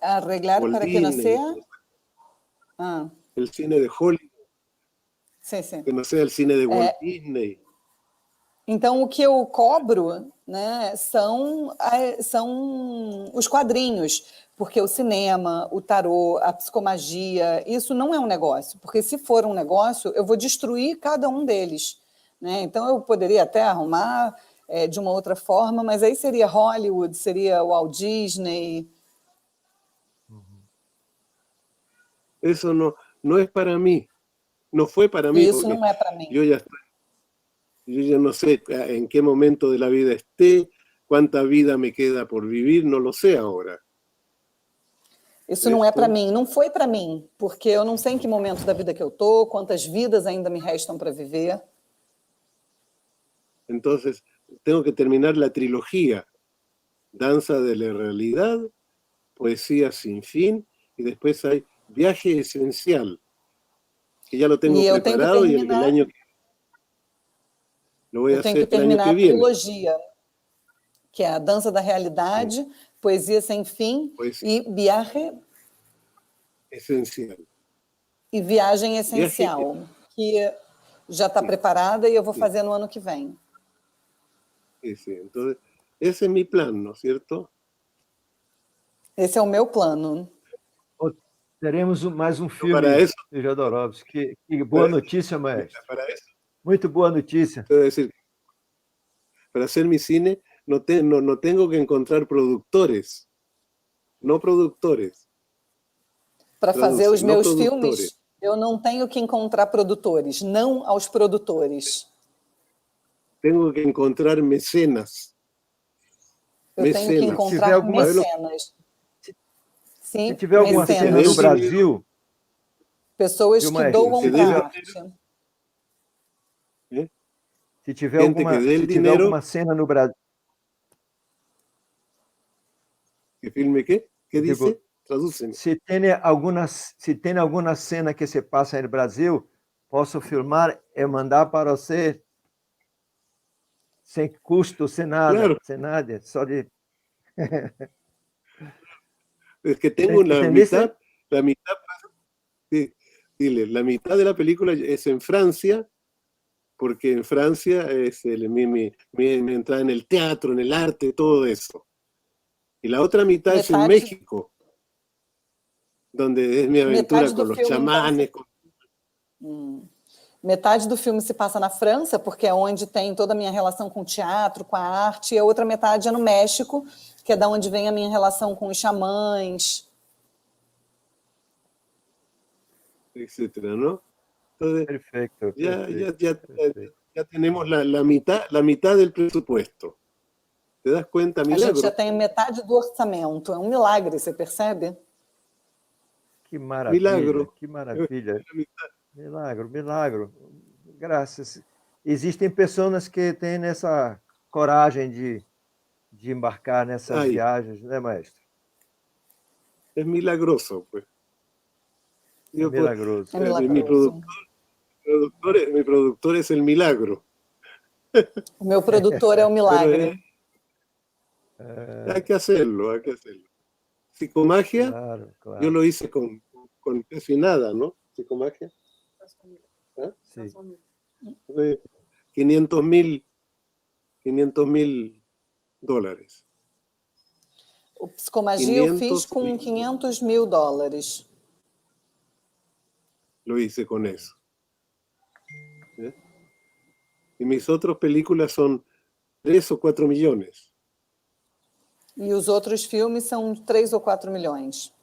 Arreglar para que não seja... El cine de Hollywood. Sim, sim. Que não seja o cine de Walt Disney. Então, o que eu cobro, né, são os quadrinhos, porque o cinema, o tarô, a psicomagia, isso não é um negócio, porque se for um negócio, eu vou destruir cada um deles, né? Então, eu poderia até arrumar de uma outra forma, mas aí seria Hollywood, seria o Walt Disney. Eso no es para mí, no fue para mí. Isso não é para mim. Yo ya no sé en qué momento de la vida esté, cuánta vida me queda por vivir, no lo sé ahora. Isso não é para mim, não foi para mim, porque eu não sei em que momento da vida que eu estou, quantas vidas ainda me restam para viver. Entonces, tengo que terminar la trilogía, Danza de la Realidad, Poesía sin fin, y después hay Viaje Esencial, que ya lo tengo preparado y el año que lo voy a hacer el año que viene. Eu tenho que terminar a trilogia, que é a Dança da Realidade, Poesia Sem Fim e Viaje Esencial. E Viagem Essencial, que já está preparada e eu vou fazer no ano que vem. Sí. Entonces, ese es mi plan, ¿no es cierto? Esse é o meu plano. Teremos mais um filme de Jodorowsky. Que boa notícia, maestro. Para eso Muito boa notícia. Quiero decir, para hacer mi cine no tengo que encontrar productores, no productores. Para fazer os Não meus produtores. filmes, eu não tenho que encontrar produtores, não aos produtores. Tengo que encontrar mecenas. Eu tenho que Mecenas. Se tiver encontrar alguma- mecenas. Sim, Se tiver alguma mecenas. cena no Brasil, Pessoas Viu, que maestro? doam Que para dê a arte. se tiver Gente que dê el se tiver dinero. alguma cena no Brasil, ¿Que filme qué? ¿Qué Digo, dice? Tradúceme. se tem alguma cena que se passa no Brasil, posso filmar e mandar para você sem custo, sem nada, Claro. sem nada, só de... Es que tengo ¿Entendiste? la mitad, sí, dile, la mitad de la película es en Francia, porque en Francia es mi entrada en el teatro, en el arte, todo eso. Y la otra mitad es en Metade- México, donde es mi aventura Metade do con los filme, então, chamanes. Metade do filme se passa na França, porque é onde tem toda a minha relação com o teatro, com a arte, e a outra metade é no México, que é da onde vem a minha relação com os xamãs. Etcétera, ¿no? Entonces, Perfeito. ya tenemos la mitad del presupuesto. ¿Te das cuenta? A gente Milagro. já tem metade do orçamento. É um milagre, você percebe? Que maravilha, Milagro. que maravilha. La mitad. Milagro, milagro. Graças. Existem pessoas que têm essa coragem de embarcar nessas Ai. viagens, né, maestro? Es milagroso, pues. É Yo, pues, milagroso. É mi milagroso. mi productor es el milagro. O meu produtor é o Pero milagre. hay que hacerlo, hay que hacerlo. Psicomagia, Claro, yo claro. lo hice con casi nada, ¿no? Psicomagia. Sim. De $500,000 $500,000. O Psicomagia eu fiz 500 com $500 mil. Lo hice con eso. ¿Eh? Y mis otras películas son 3 o 4 millones. E os outros filmes são 3 ou 4 milhões.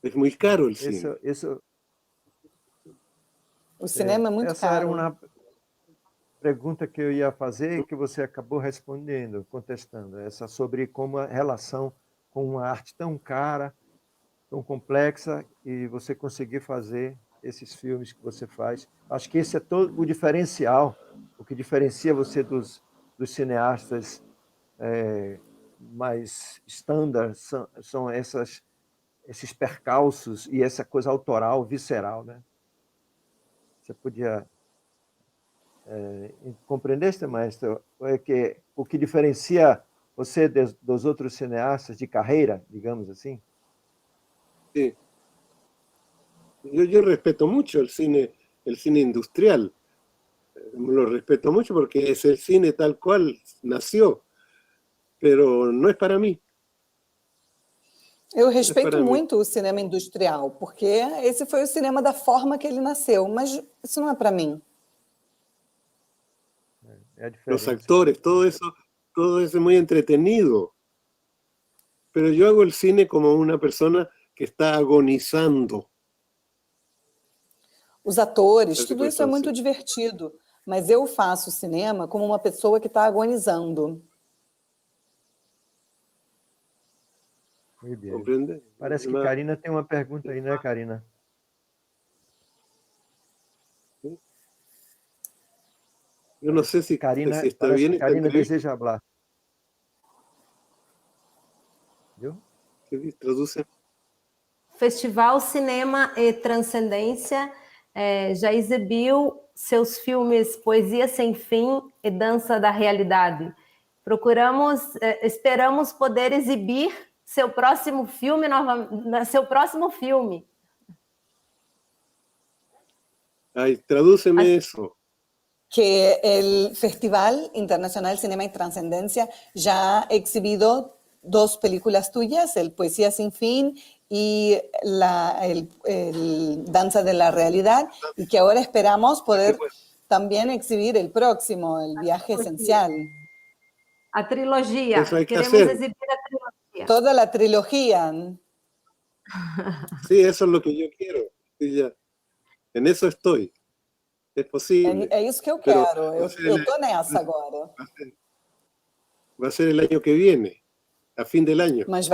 Es muy caro el cine. Isso, O cinema é muito essa era caro. uma pergunta que eu ia fazer e que você acabou respondendo, contestando, essa sobre como a relação com uma arte tão cara, tão complexa, e você conseguir fazer esses filmes que você faz. Acho que esse é todo o diferencial, o que diferencia você dos cineastas mais standard, são esses percalços e essa coisa autoral, visceral, né? Você podia compreender, maestro, que o que diferencia você dos outros cineastas de carreira, digamos assim? Sí. Yo respeto mucho el cine industrial. Lo respeto mucho porque es el cine tal cual nació, pero no es para mí. Eu respeito para mim. muito o cinema industrial, porque esse foi o cinema da forma que ele nasceu, mas isso não é para mim. É a diferença. Los actores, todo eso es muy entretenido. Pero yo hago el cine como una persona que está agonizando. Os atores, Essa tudo isso é questão, muito sim. divertido, mas eu faço cinema como uma pessoa que está agonizando. Muito bem. ¿Comprende? Parece que Una- Karina tem uma pergunta aí, né, Karina? Yo no sé si Karina, está parece bien que esta Karina entrevista. deseja falar. Viu? ¿Qué dice? Traduce. Festival Cinema e Transcendência já exibiu seus filmes Poesia Sem Fim e Dança da Realidade. Esperamos poder exibir seu próximo filme, Ay, tradúceme eso. Que el Festival Internacional Cinema y Trascendencia ya ha exhibido 2 películas tuyas, el Poesía Sin Fin y el Danza de la Realidad, y que ahora esperamos poder también exhibir el próximo, el Viaje Esencial. A trilogia. Eso hay que Queremos hacer. exibir a trilogia. Toda la trilogía. Sí, eso es lo que yo quiero. Sí, ya. En eso estoy. Es posible. É isso que eu Pero quero. Eu estou nessa agora. Va a ser el año que viene, a fin del año. Mas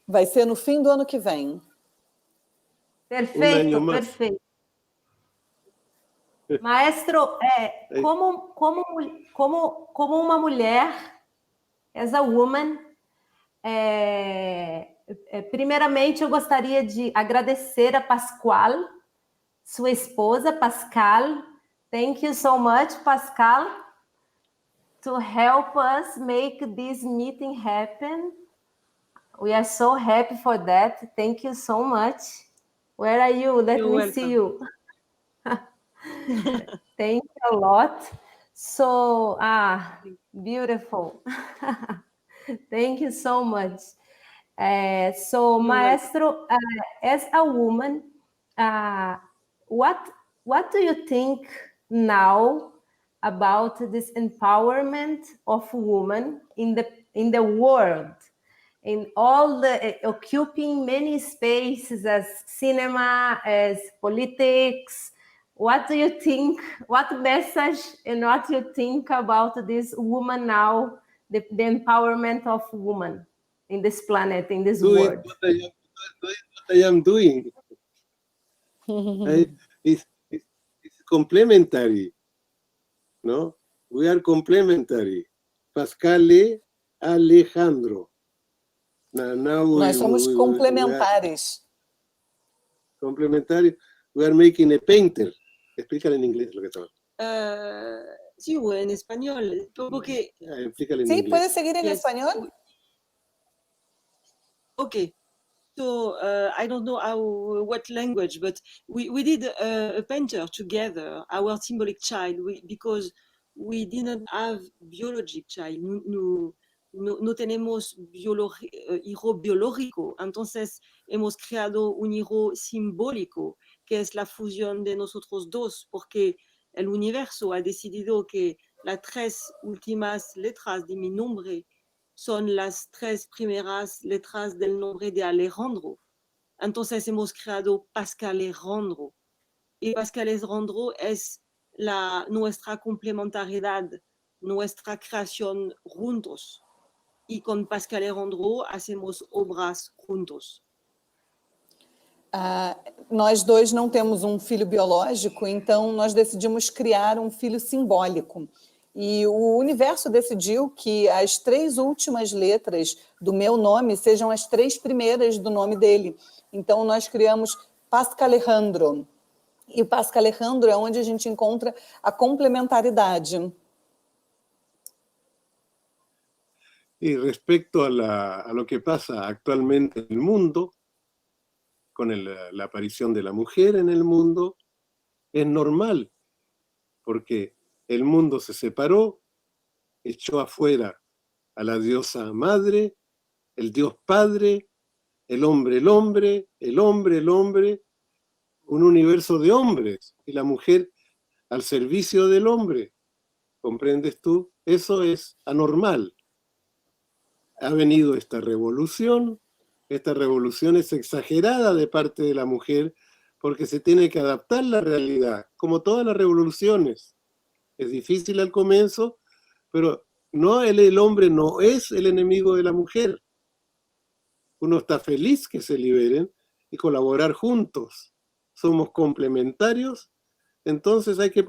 vai ser no fim do ano que vem. Perfeito, mais. perfeito. Maestro, como uma mulher, as a woman, primeiramente eu gostaria de agradecer a Pascal, sua esposa, Pascal. Thank you so much, Pascal, to help us make this meeting happen. We are so happy for that. Thank you so much. Where are you? Let me see you. Thank you a lot. So, beautiful. Thank you so much. Maestro, as a woman, what do you think now about this empowerment of women in the world, in all the occupying many spaces as cinema, as politics? What do you think? What message and what you think about this woman now, the empowerment of women in this planet, in this world? What I am doing. It's complementary. No? We are complementary. Pascal, Alejandro. Nós somos complementares. Complementarios. We are making a painter. Explícale en inglés lo que estaba. Sí, o en español. Porque... explícale en sí, inglés. ¿puedes seguir en español? Okay. So I don't know what language, but we did a painter together, our symbolic child, because we didn't have biologic child. No tenemos hijo biológico, entonces hemos creado un hijo simbólico, que es la fusión de nosotros dos, porque el universo ha decidido que las 3 últimas letras de mi nombre son las 3 primeras letras del nombre de Alejandro. Entonces hemos creado Pascal Alejandro. Y Pascal Alejandro es nuestra complementariedad, nuestra creación juntos. Y con Pascal Alejandro hacemos obras juntos. Nós dois não temos um filho biológico, então nós decidimos criar um filho simbólico. E o universo decidiu que as 3 últimas letras do meu nome sejam as 3 primeiras do nome dele. Então nós criamos Pascal Alejandro. E o Pascal Alejandro é onde a gente encontra a complementaridade. Y respecto a lo que pasa actualmente en el mundo, con la aparición de la mujer en el mundo, es normal, porque el mundo se separó, echó afuera a la diosa madre, el dios padre, el hombre, un universo de hombres, y la mujer al servicio del hombre. ¿Comprendes tú? Eso es anormal. Ha venido esta revolución es exagerada de parte de la mujer porque se tiene que adaptar a la realidad, como todas las revoluciones. Es difícil al comienzo, pero el hombre no es el enemigo de la mujer. Uno está feliz que se liberen y colaborar juntos. Somos complementarios, entonces hay que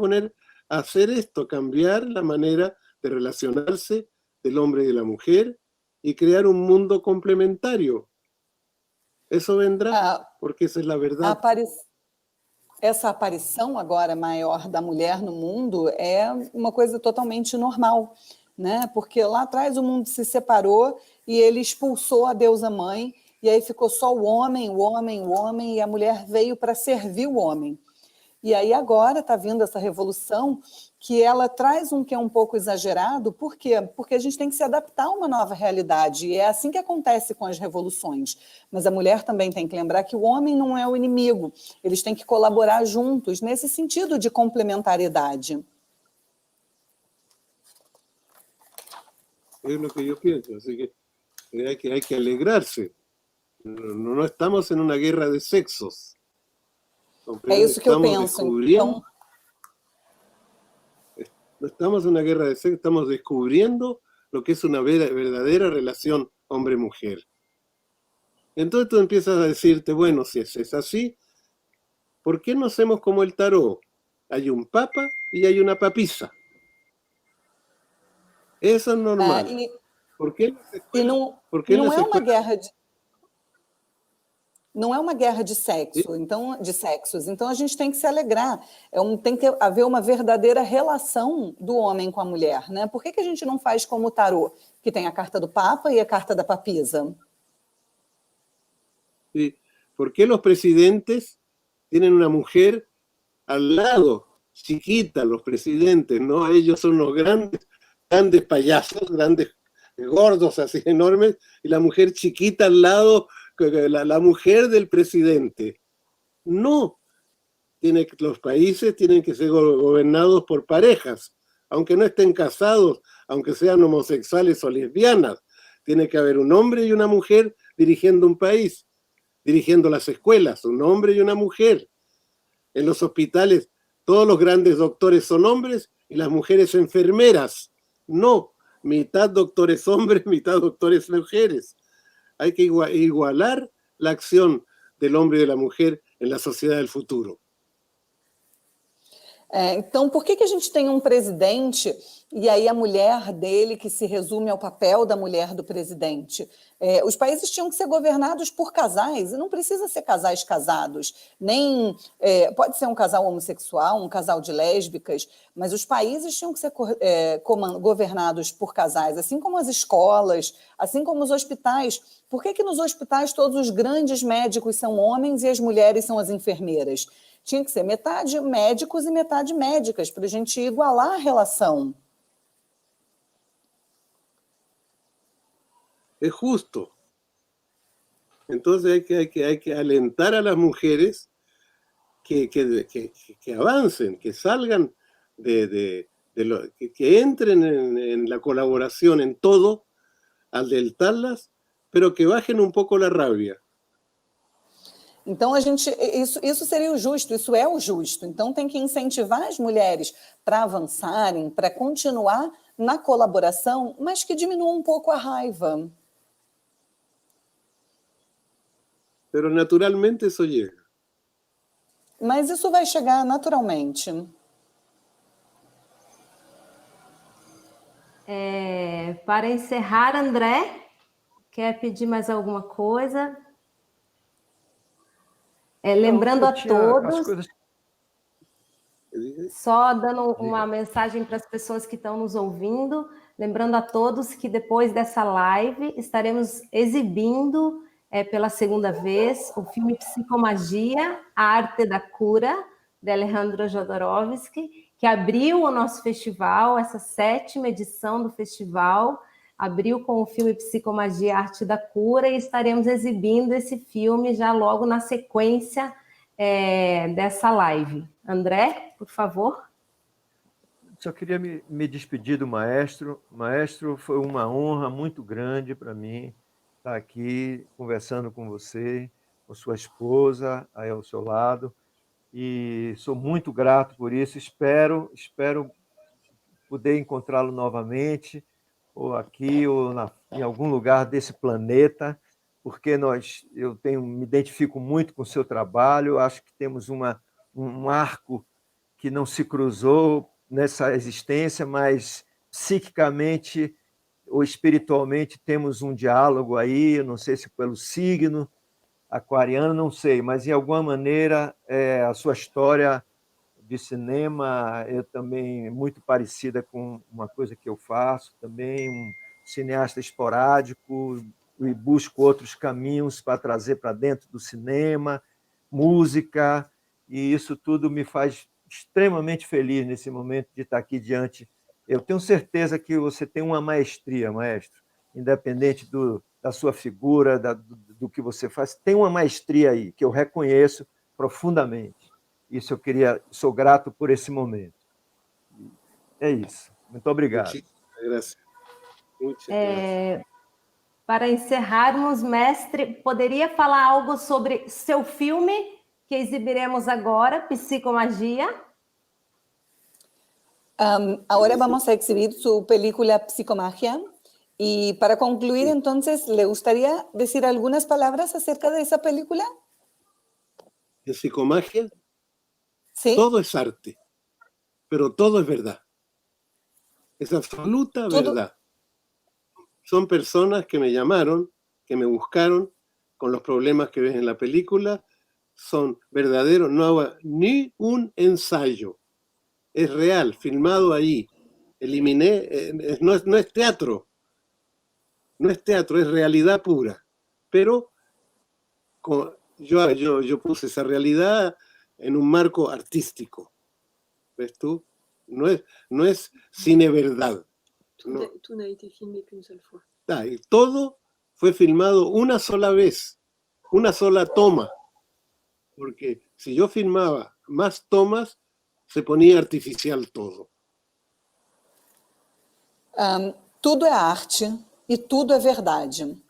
hacer esto, cambiar la manera de relacionarse del hombre y de la mujer y crear un mundo complementario. Eso vendrá, porque essa é a verdade. Essa aparição agora maior da mulher no mundo é uma coisa totalmente normal, né? Porque lá atrás o mundo se separou e ele expulsou a deusa mãe, e aí ficou só o homem, e a mulher veio para servir o homem. E aí agora está vindo essa revolução que ela traz um que é um pouco exagerado. Por quê? Porque a gente tem que se adaptar a uma nova realidade, e é assim que acontece com as revoluções. Mas a mulher também tem que lembrar que o homem não é o inimigo, eles têm que colaborar juntos, nesse sentido de complementariedade. Es lo que yo pienso, así que hay que alegrarse. No estamos en una guerra de sexos. É isso que eu penso. Então, no estamos en una guerra de sexos, estamos descubriendo lo que es una verdadera relación hombre-mujer. Entonces tú empiezas a decirte, bueno, si es así, ¿por qué no hacemos como el tarot? Hay un papa y hay una papisa. Eso es normal. ¿Por qué las escuelas, não é uma guerra de... Não é uma guerra de sexo, então, de sexos. Então, a gente tem que se alegrar. Tem que haver uma verdadeira relação do homem com a mulher, né? Por que a gente não faz como o tarô, que tem a carta do Papa e a carta da papisa? Sí. ¿Por qué los presidentes tienen una mujer al lado, chiquita, los presidentes, ¿no? Ellos son los grandes payasos, grandes gordos así enormes, y la mujer chiquita al lado, la mujer del presidente. No, los países tienen que ser gobernados por parejas, aunque no estén casados, aunque sean homosexuales o lesbianas. Tiene que haber un hombre y una mujer dirigiendo un país, dirigiendo las escuelas, un hombre y una mujer. En los hospitales, todos los grandes doctores son hombres y las mujeres enfermeras. No, mitad doctores hombres, mitad doctores mujeres. Hay que igualar la acción del hombre y de la mujer en la sociedad del futuro. Então, por que a gente tem um presidente e aí a mulher dele que se resume ao papel da mulher do presidente? Os países tinham que ser governados por casais, e não precisa ser casais casados, nem pode ser um casal homossexual, um casal de lésbicas, mas os países tinham que ser governados por casais, assim como as escolas, assim como os hospitais. Por que nos hospitais todos os grandes médicos são homens e as mulheres são as enfermeiras? Tinha que ser metade médicos e metade médicas, para a gente igualar a relação. Es justo. Entonces hay que alentar a las mujeres que avancen, que salgan que entren en la colaboración en todo, al alentarlas, pero que bajen un poco la rabia. Então, isso seria o justo, isso é o justo. Então, tem que incentivar as mulheres para avançarem, para continuar na colaboração, mas que diminua um pouco a raiva. Pero naturalmente isso chega. Mas isso vai chegar naturalmente. Para encerrar, André, quer pedir mais alguma coisa? Lembrando a todos, só dando uma mensagem para as pessoas que estão nos ouvindo, lembrando a todos que depois dessa live estaremos exibindo pela segunda vez o filme Psicomagia, a Arte da Cura, de Alejandro Jodorowsky, que abriu o nosso festival, essa 7ª edição do festival, abriu com o filme Psicomagia, Arte da Cura, e estaremos exibindo esse filme já logo na sequência dessa live. André, por favor. Só queria me despedir do maestro. Maestro, foi uma honra muito grande para mim estar aqui conversando com você, com sua esposa aí ao seu lado, e sou muito grato por isso. Espero poder encontrá-lo novamente, ou aqui, ou em algum lugar desse planeta, porque eu me identifico muito com o seu trabalho, acho que temos um arco que não se cruzou nessa existência, mas psiquicamente ou espiritualmente temos um diálogo aí, não sei se pelo signo aquariano, não sei, mas de alguma maneira a sua história de cinema também muito parecida com uma coisa que eu faço, também um cineasta esporádico, e busco outros caminhos para trazer para dentro do cinema, música, e isso tudo me faz extremamente feliz nesse momento de estar aqui diante. Eu tenho certeza que você tem uma maestria, maestro, independente da sua figura, do que você faz, tem uma maestria aí, que eu reconheço profundamente. Isso eu sou grato por esse momento. É isso. Muito obrigado. Muchísimas gracias. Muchas gracias. Para encerrarmos, mestre, poderia falar algo sobre seu filme que exibiremos agora, Psicomagia? Ahora vamos a exhibir su película Psicomagia. Y para concluir, entonces, ¿le gustaría decir algunas palabras acerca de esa película? En Psicomagia, Sí. todo es arte, pero todo es verdad. Es absoluta verdad. Son personas que me llamaron, que me buscaron con los problemas que ves en la película. Son verdaderos, no hago ni un ensayo. Es real, filmado allí. Eliminé, no es teatro. No es teatro, es realidad pura. Pero yo puse esa realidad en un marco artístico. ¿Ves tú? No es cine verdad. No. Tout n'a été filmé qu'une seule fois. Y todo fue filmado una sola vez, una sola toma. Porque si yo filmaba más tomas, se ponía artificial todo. Tudo é arte e tudo é verdade.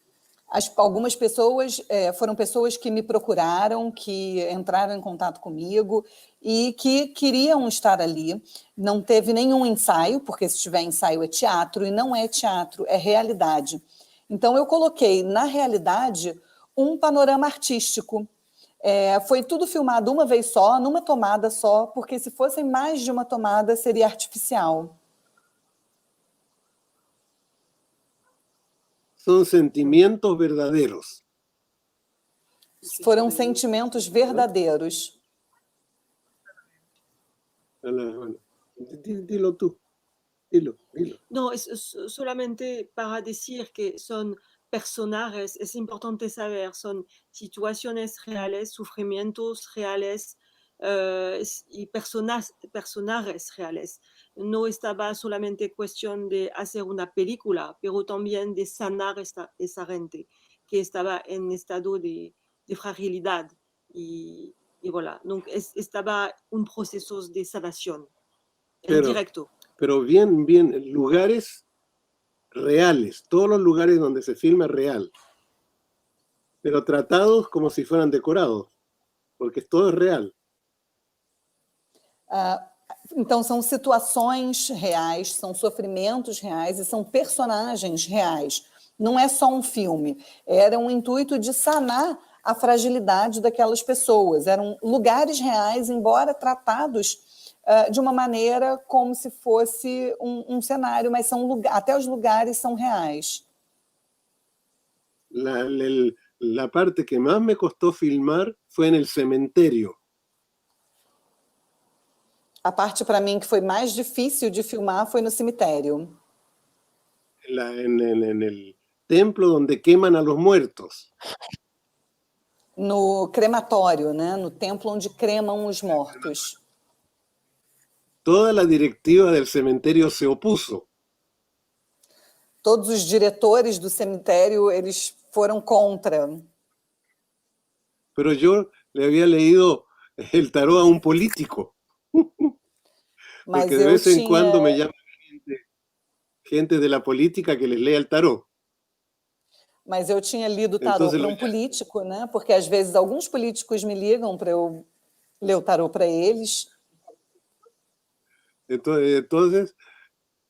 Algumas pessoas foram pessoas que me procuraram, que entraram em contato comigo e que queriam estar ali. Não teve nenhum ensaio, porque se tiver ensaio é teatro, e não é teatro, é realidade. Então eu coloquei na realidade um panorama artístico. Foi tudo filmado uma vez só, numa tomada só, porque se fossem mais de uma tomada seria artificial. Son sentimientos verdaderos. Foram sentimentos verdadeiros. Bueno, dilo tú. Dilo. No, es solamente para decir que son personajes, es importante saber, son situaciones reales, sufrimientos reales y personajes reales. No estaba solamente cuestión de hacer una película, pero también de sanar esa gente que estaba en estado de fragilidad. Y voilà, donc estaba un proceso de sanación en directo. Pero bien, lugares reales, todos los lugares donde se filma real, pero tratados como si fueran decorados, porque todo es real. Então, são situações reais, são sofrimentos reais e são personagens reais. Não é só um filme. Era um intuito de sanar a fragilidade daquelas pessoas. Eram lugares reais, embora tratados de uma maneira como se fosse um cenário, mas até os lugares são reais. La parte que más me costó filmar fue en el cementerio. A parte para mim que foi mais difícil de filmar foi no cemitério. En el templo donde queman a los muertos. No crematório, né? No templo onde cremam os mortos. Toda la directiva del cementerio se opuso. Todos os diretores do cemitério, eles foram contra. Pero yo le había leído el tarot a un político. Mas porque de vez en cuando me llaman gente de la política que les lea el tarot. Mas eu tinha lido o tarot para um político, né? Porque às vezes alguns políticos me ligam para eu ler o tarot para eles. Entonces,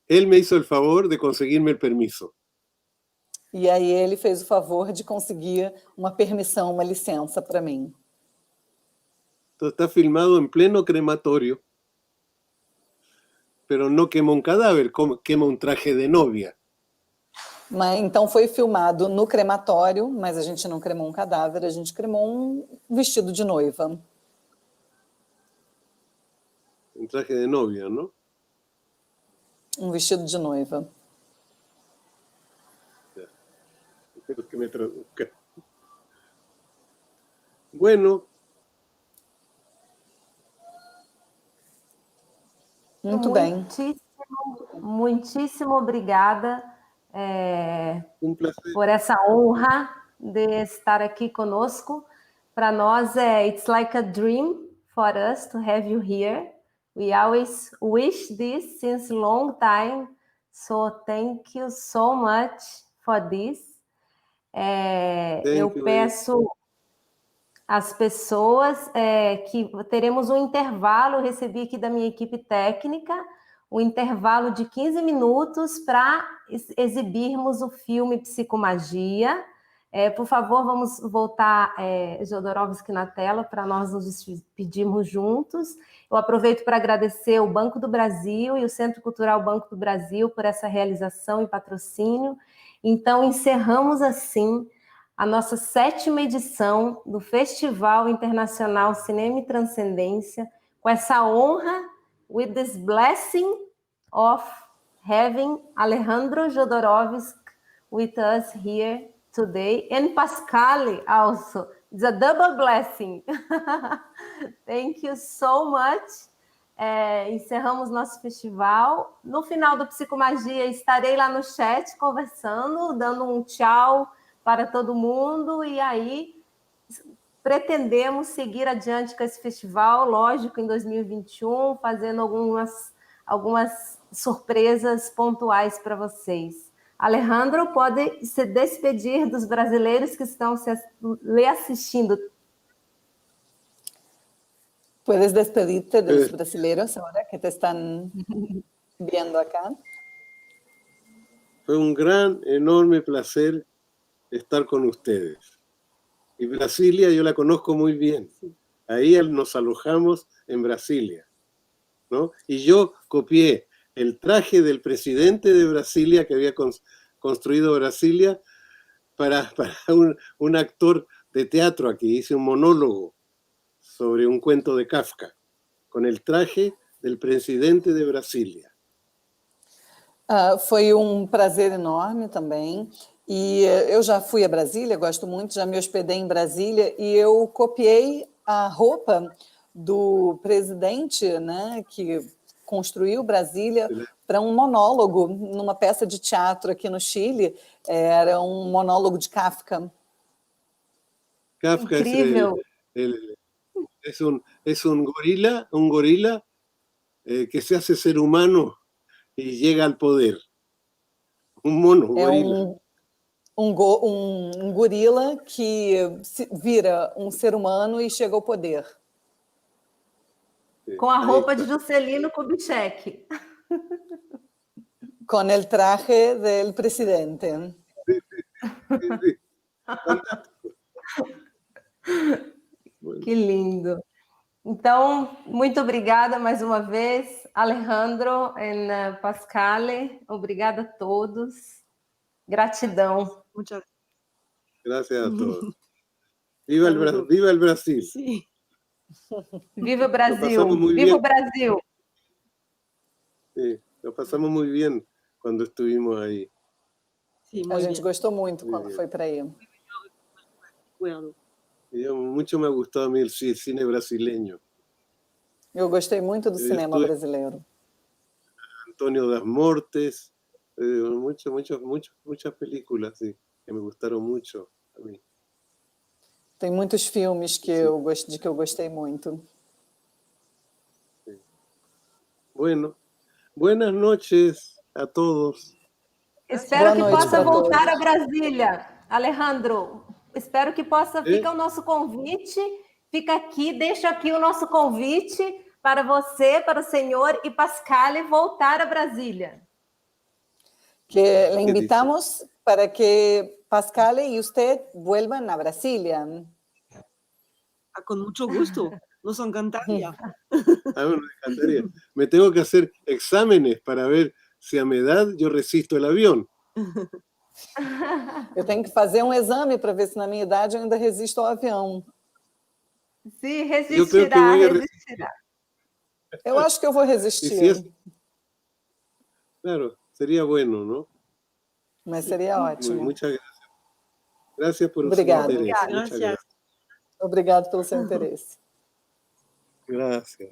él me hizo el favor de conseguirme el permiso. E aí ele fez o favor de conseguir uma permissão, uma licença para mim. Entonces está filmado en pleno crematorio, pero no quema un cadáver, quema un traje de novia. Mas, então foi filmado no crematório, mas a gente não cremou um cadáver, a gente cremou um vestido de noiva. Un traje de novia, ¿no? Um vestido de noiva. Espero que me traduzca. Bueno, Muito bem. Muitíssimo obrigada placer. por essa honra de estar aqui conosco. Para nós it's like a dream for us to have you here. We always wish this since long time. So thank you so much for this. Eu peço às pessoas que teremos um intervalo, eu recebi aqui da minha equipe técnica, um intervalo de 15 minutos para exibirmos o filme Psicomagia. Por favor, vamos voltar, Jodorowsky, na tela, para nós nos despedirmos juntos. Eu aproveito para agradecer o Banco do Brasil e o Centro Cultural Banco do Brasil por essa realização e patrocínio. Então, encerramos assim a nossa 7ª edição do Festival Internacional Cinema e Transcendência, com essa honra, with this blessing of having Alejandro Jodorowsky with us here today, and Pascale also. It's a double blessing. Thank you so much. Encerramos nosso festival. No final do Psicomagia, estarei lá no chat conversando, dando um tchau para todo mundo, e aí pretendemos seguir adiante com esse festival, lógico, em 2021, fazendo algumas surpresas pontuais para vocês. Alejandro, pode se despedir dos brasileiros que estão lhe assistindo. Puedes despedirte de los brasileños ahora que te están viendo acá. Fue un gran, enorme placer estar con ustedes. Y Brasilia yo la conozco muy bien. Ahí nos alojamos en Brasilia, ¿no? Y yo copié el traje del presidente de Brasilia que había construido Brasilia para un actor de teatro aquí. Hice un monólogo sobre un cuento de Kafka con el traje del presidente de Brasilia. Foi um prazer enorme também. E eu já fui a Brasília, gosto muito, já me hospedei em Brasília, e eu copiei a roupa do presidente, né, que construiu Brasília, para um monólogo numa peça de teatro aqui no Chile. Era um monólogo de Kafka. Kafka Incrível. es un gorila que se hace ser humano y llega al poder. Un mono, un gorila. Um gorila que vira um ser humano e chega ao poder. Com a roupa de Juscelino Kubitschek. Com o traje del presidente. Sí. Que lindo. Então, muito obrigada mais uma vez, Alejandro e Pascale. Obrigada a todos. Gratidão. Muchas Gracias a todos. Viva el Brasil. Sí. Viva o Brasil. Lo pasamos muy Viva bien. o Brasil. Sí, lo pasamos muy bien cuando estuvimos ahí. Sí, A muy gente bien. gostou muito quando bien. foi para aí. Bueno. Y mucho me ha gustado a mí el cine brasileño. Eu gostei muito do Eu cinema estou- brasileiro. Antonio das Mortes, muchas películas sí, que me gustaron mucho a mí. Tem muitos filmes que eu gostei muito. Bueno, buenas noches a todos. Espero Boa que noite possa pra todos. voltar a Brasília. Alejandro, espero que possa. Fica o nosso convite. Fica aqui, deixa aqui o nosso convite para você, para o senhor e Pascale voltar a Brasília. Que le invitamos para que Pascale y usted vuelvan a Brasilia. Con mucho gusto. Nos encantaría. Me encantaría. Me tengo que hacer exámenes para ver si a mi edad yo resisto el avión. Eu tenho que fazer um exame para ver se na minha idade eu ainda resisto ao avião. Sim, Eu creio que vou resistirá. Eu acho que eu vou Y resistir, si es, claro, sería bueno, ¿no? mas seria ótimo. Muchas gracias. Gracias por su Obrigada. interés. Gracias. Muchas gracias. Obrigado pelo seu interesse. Gracias.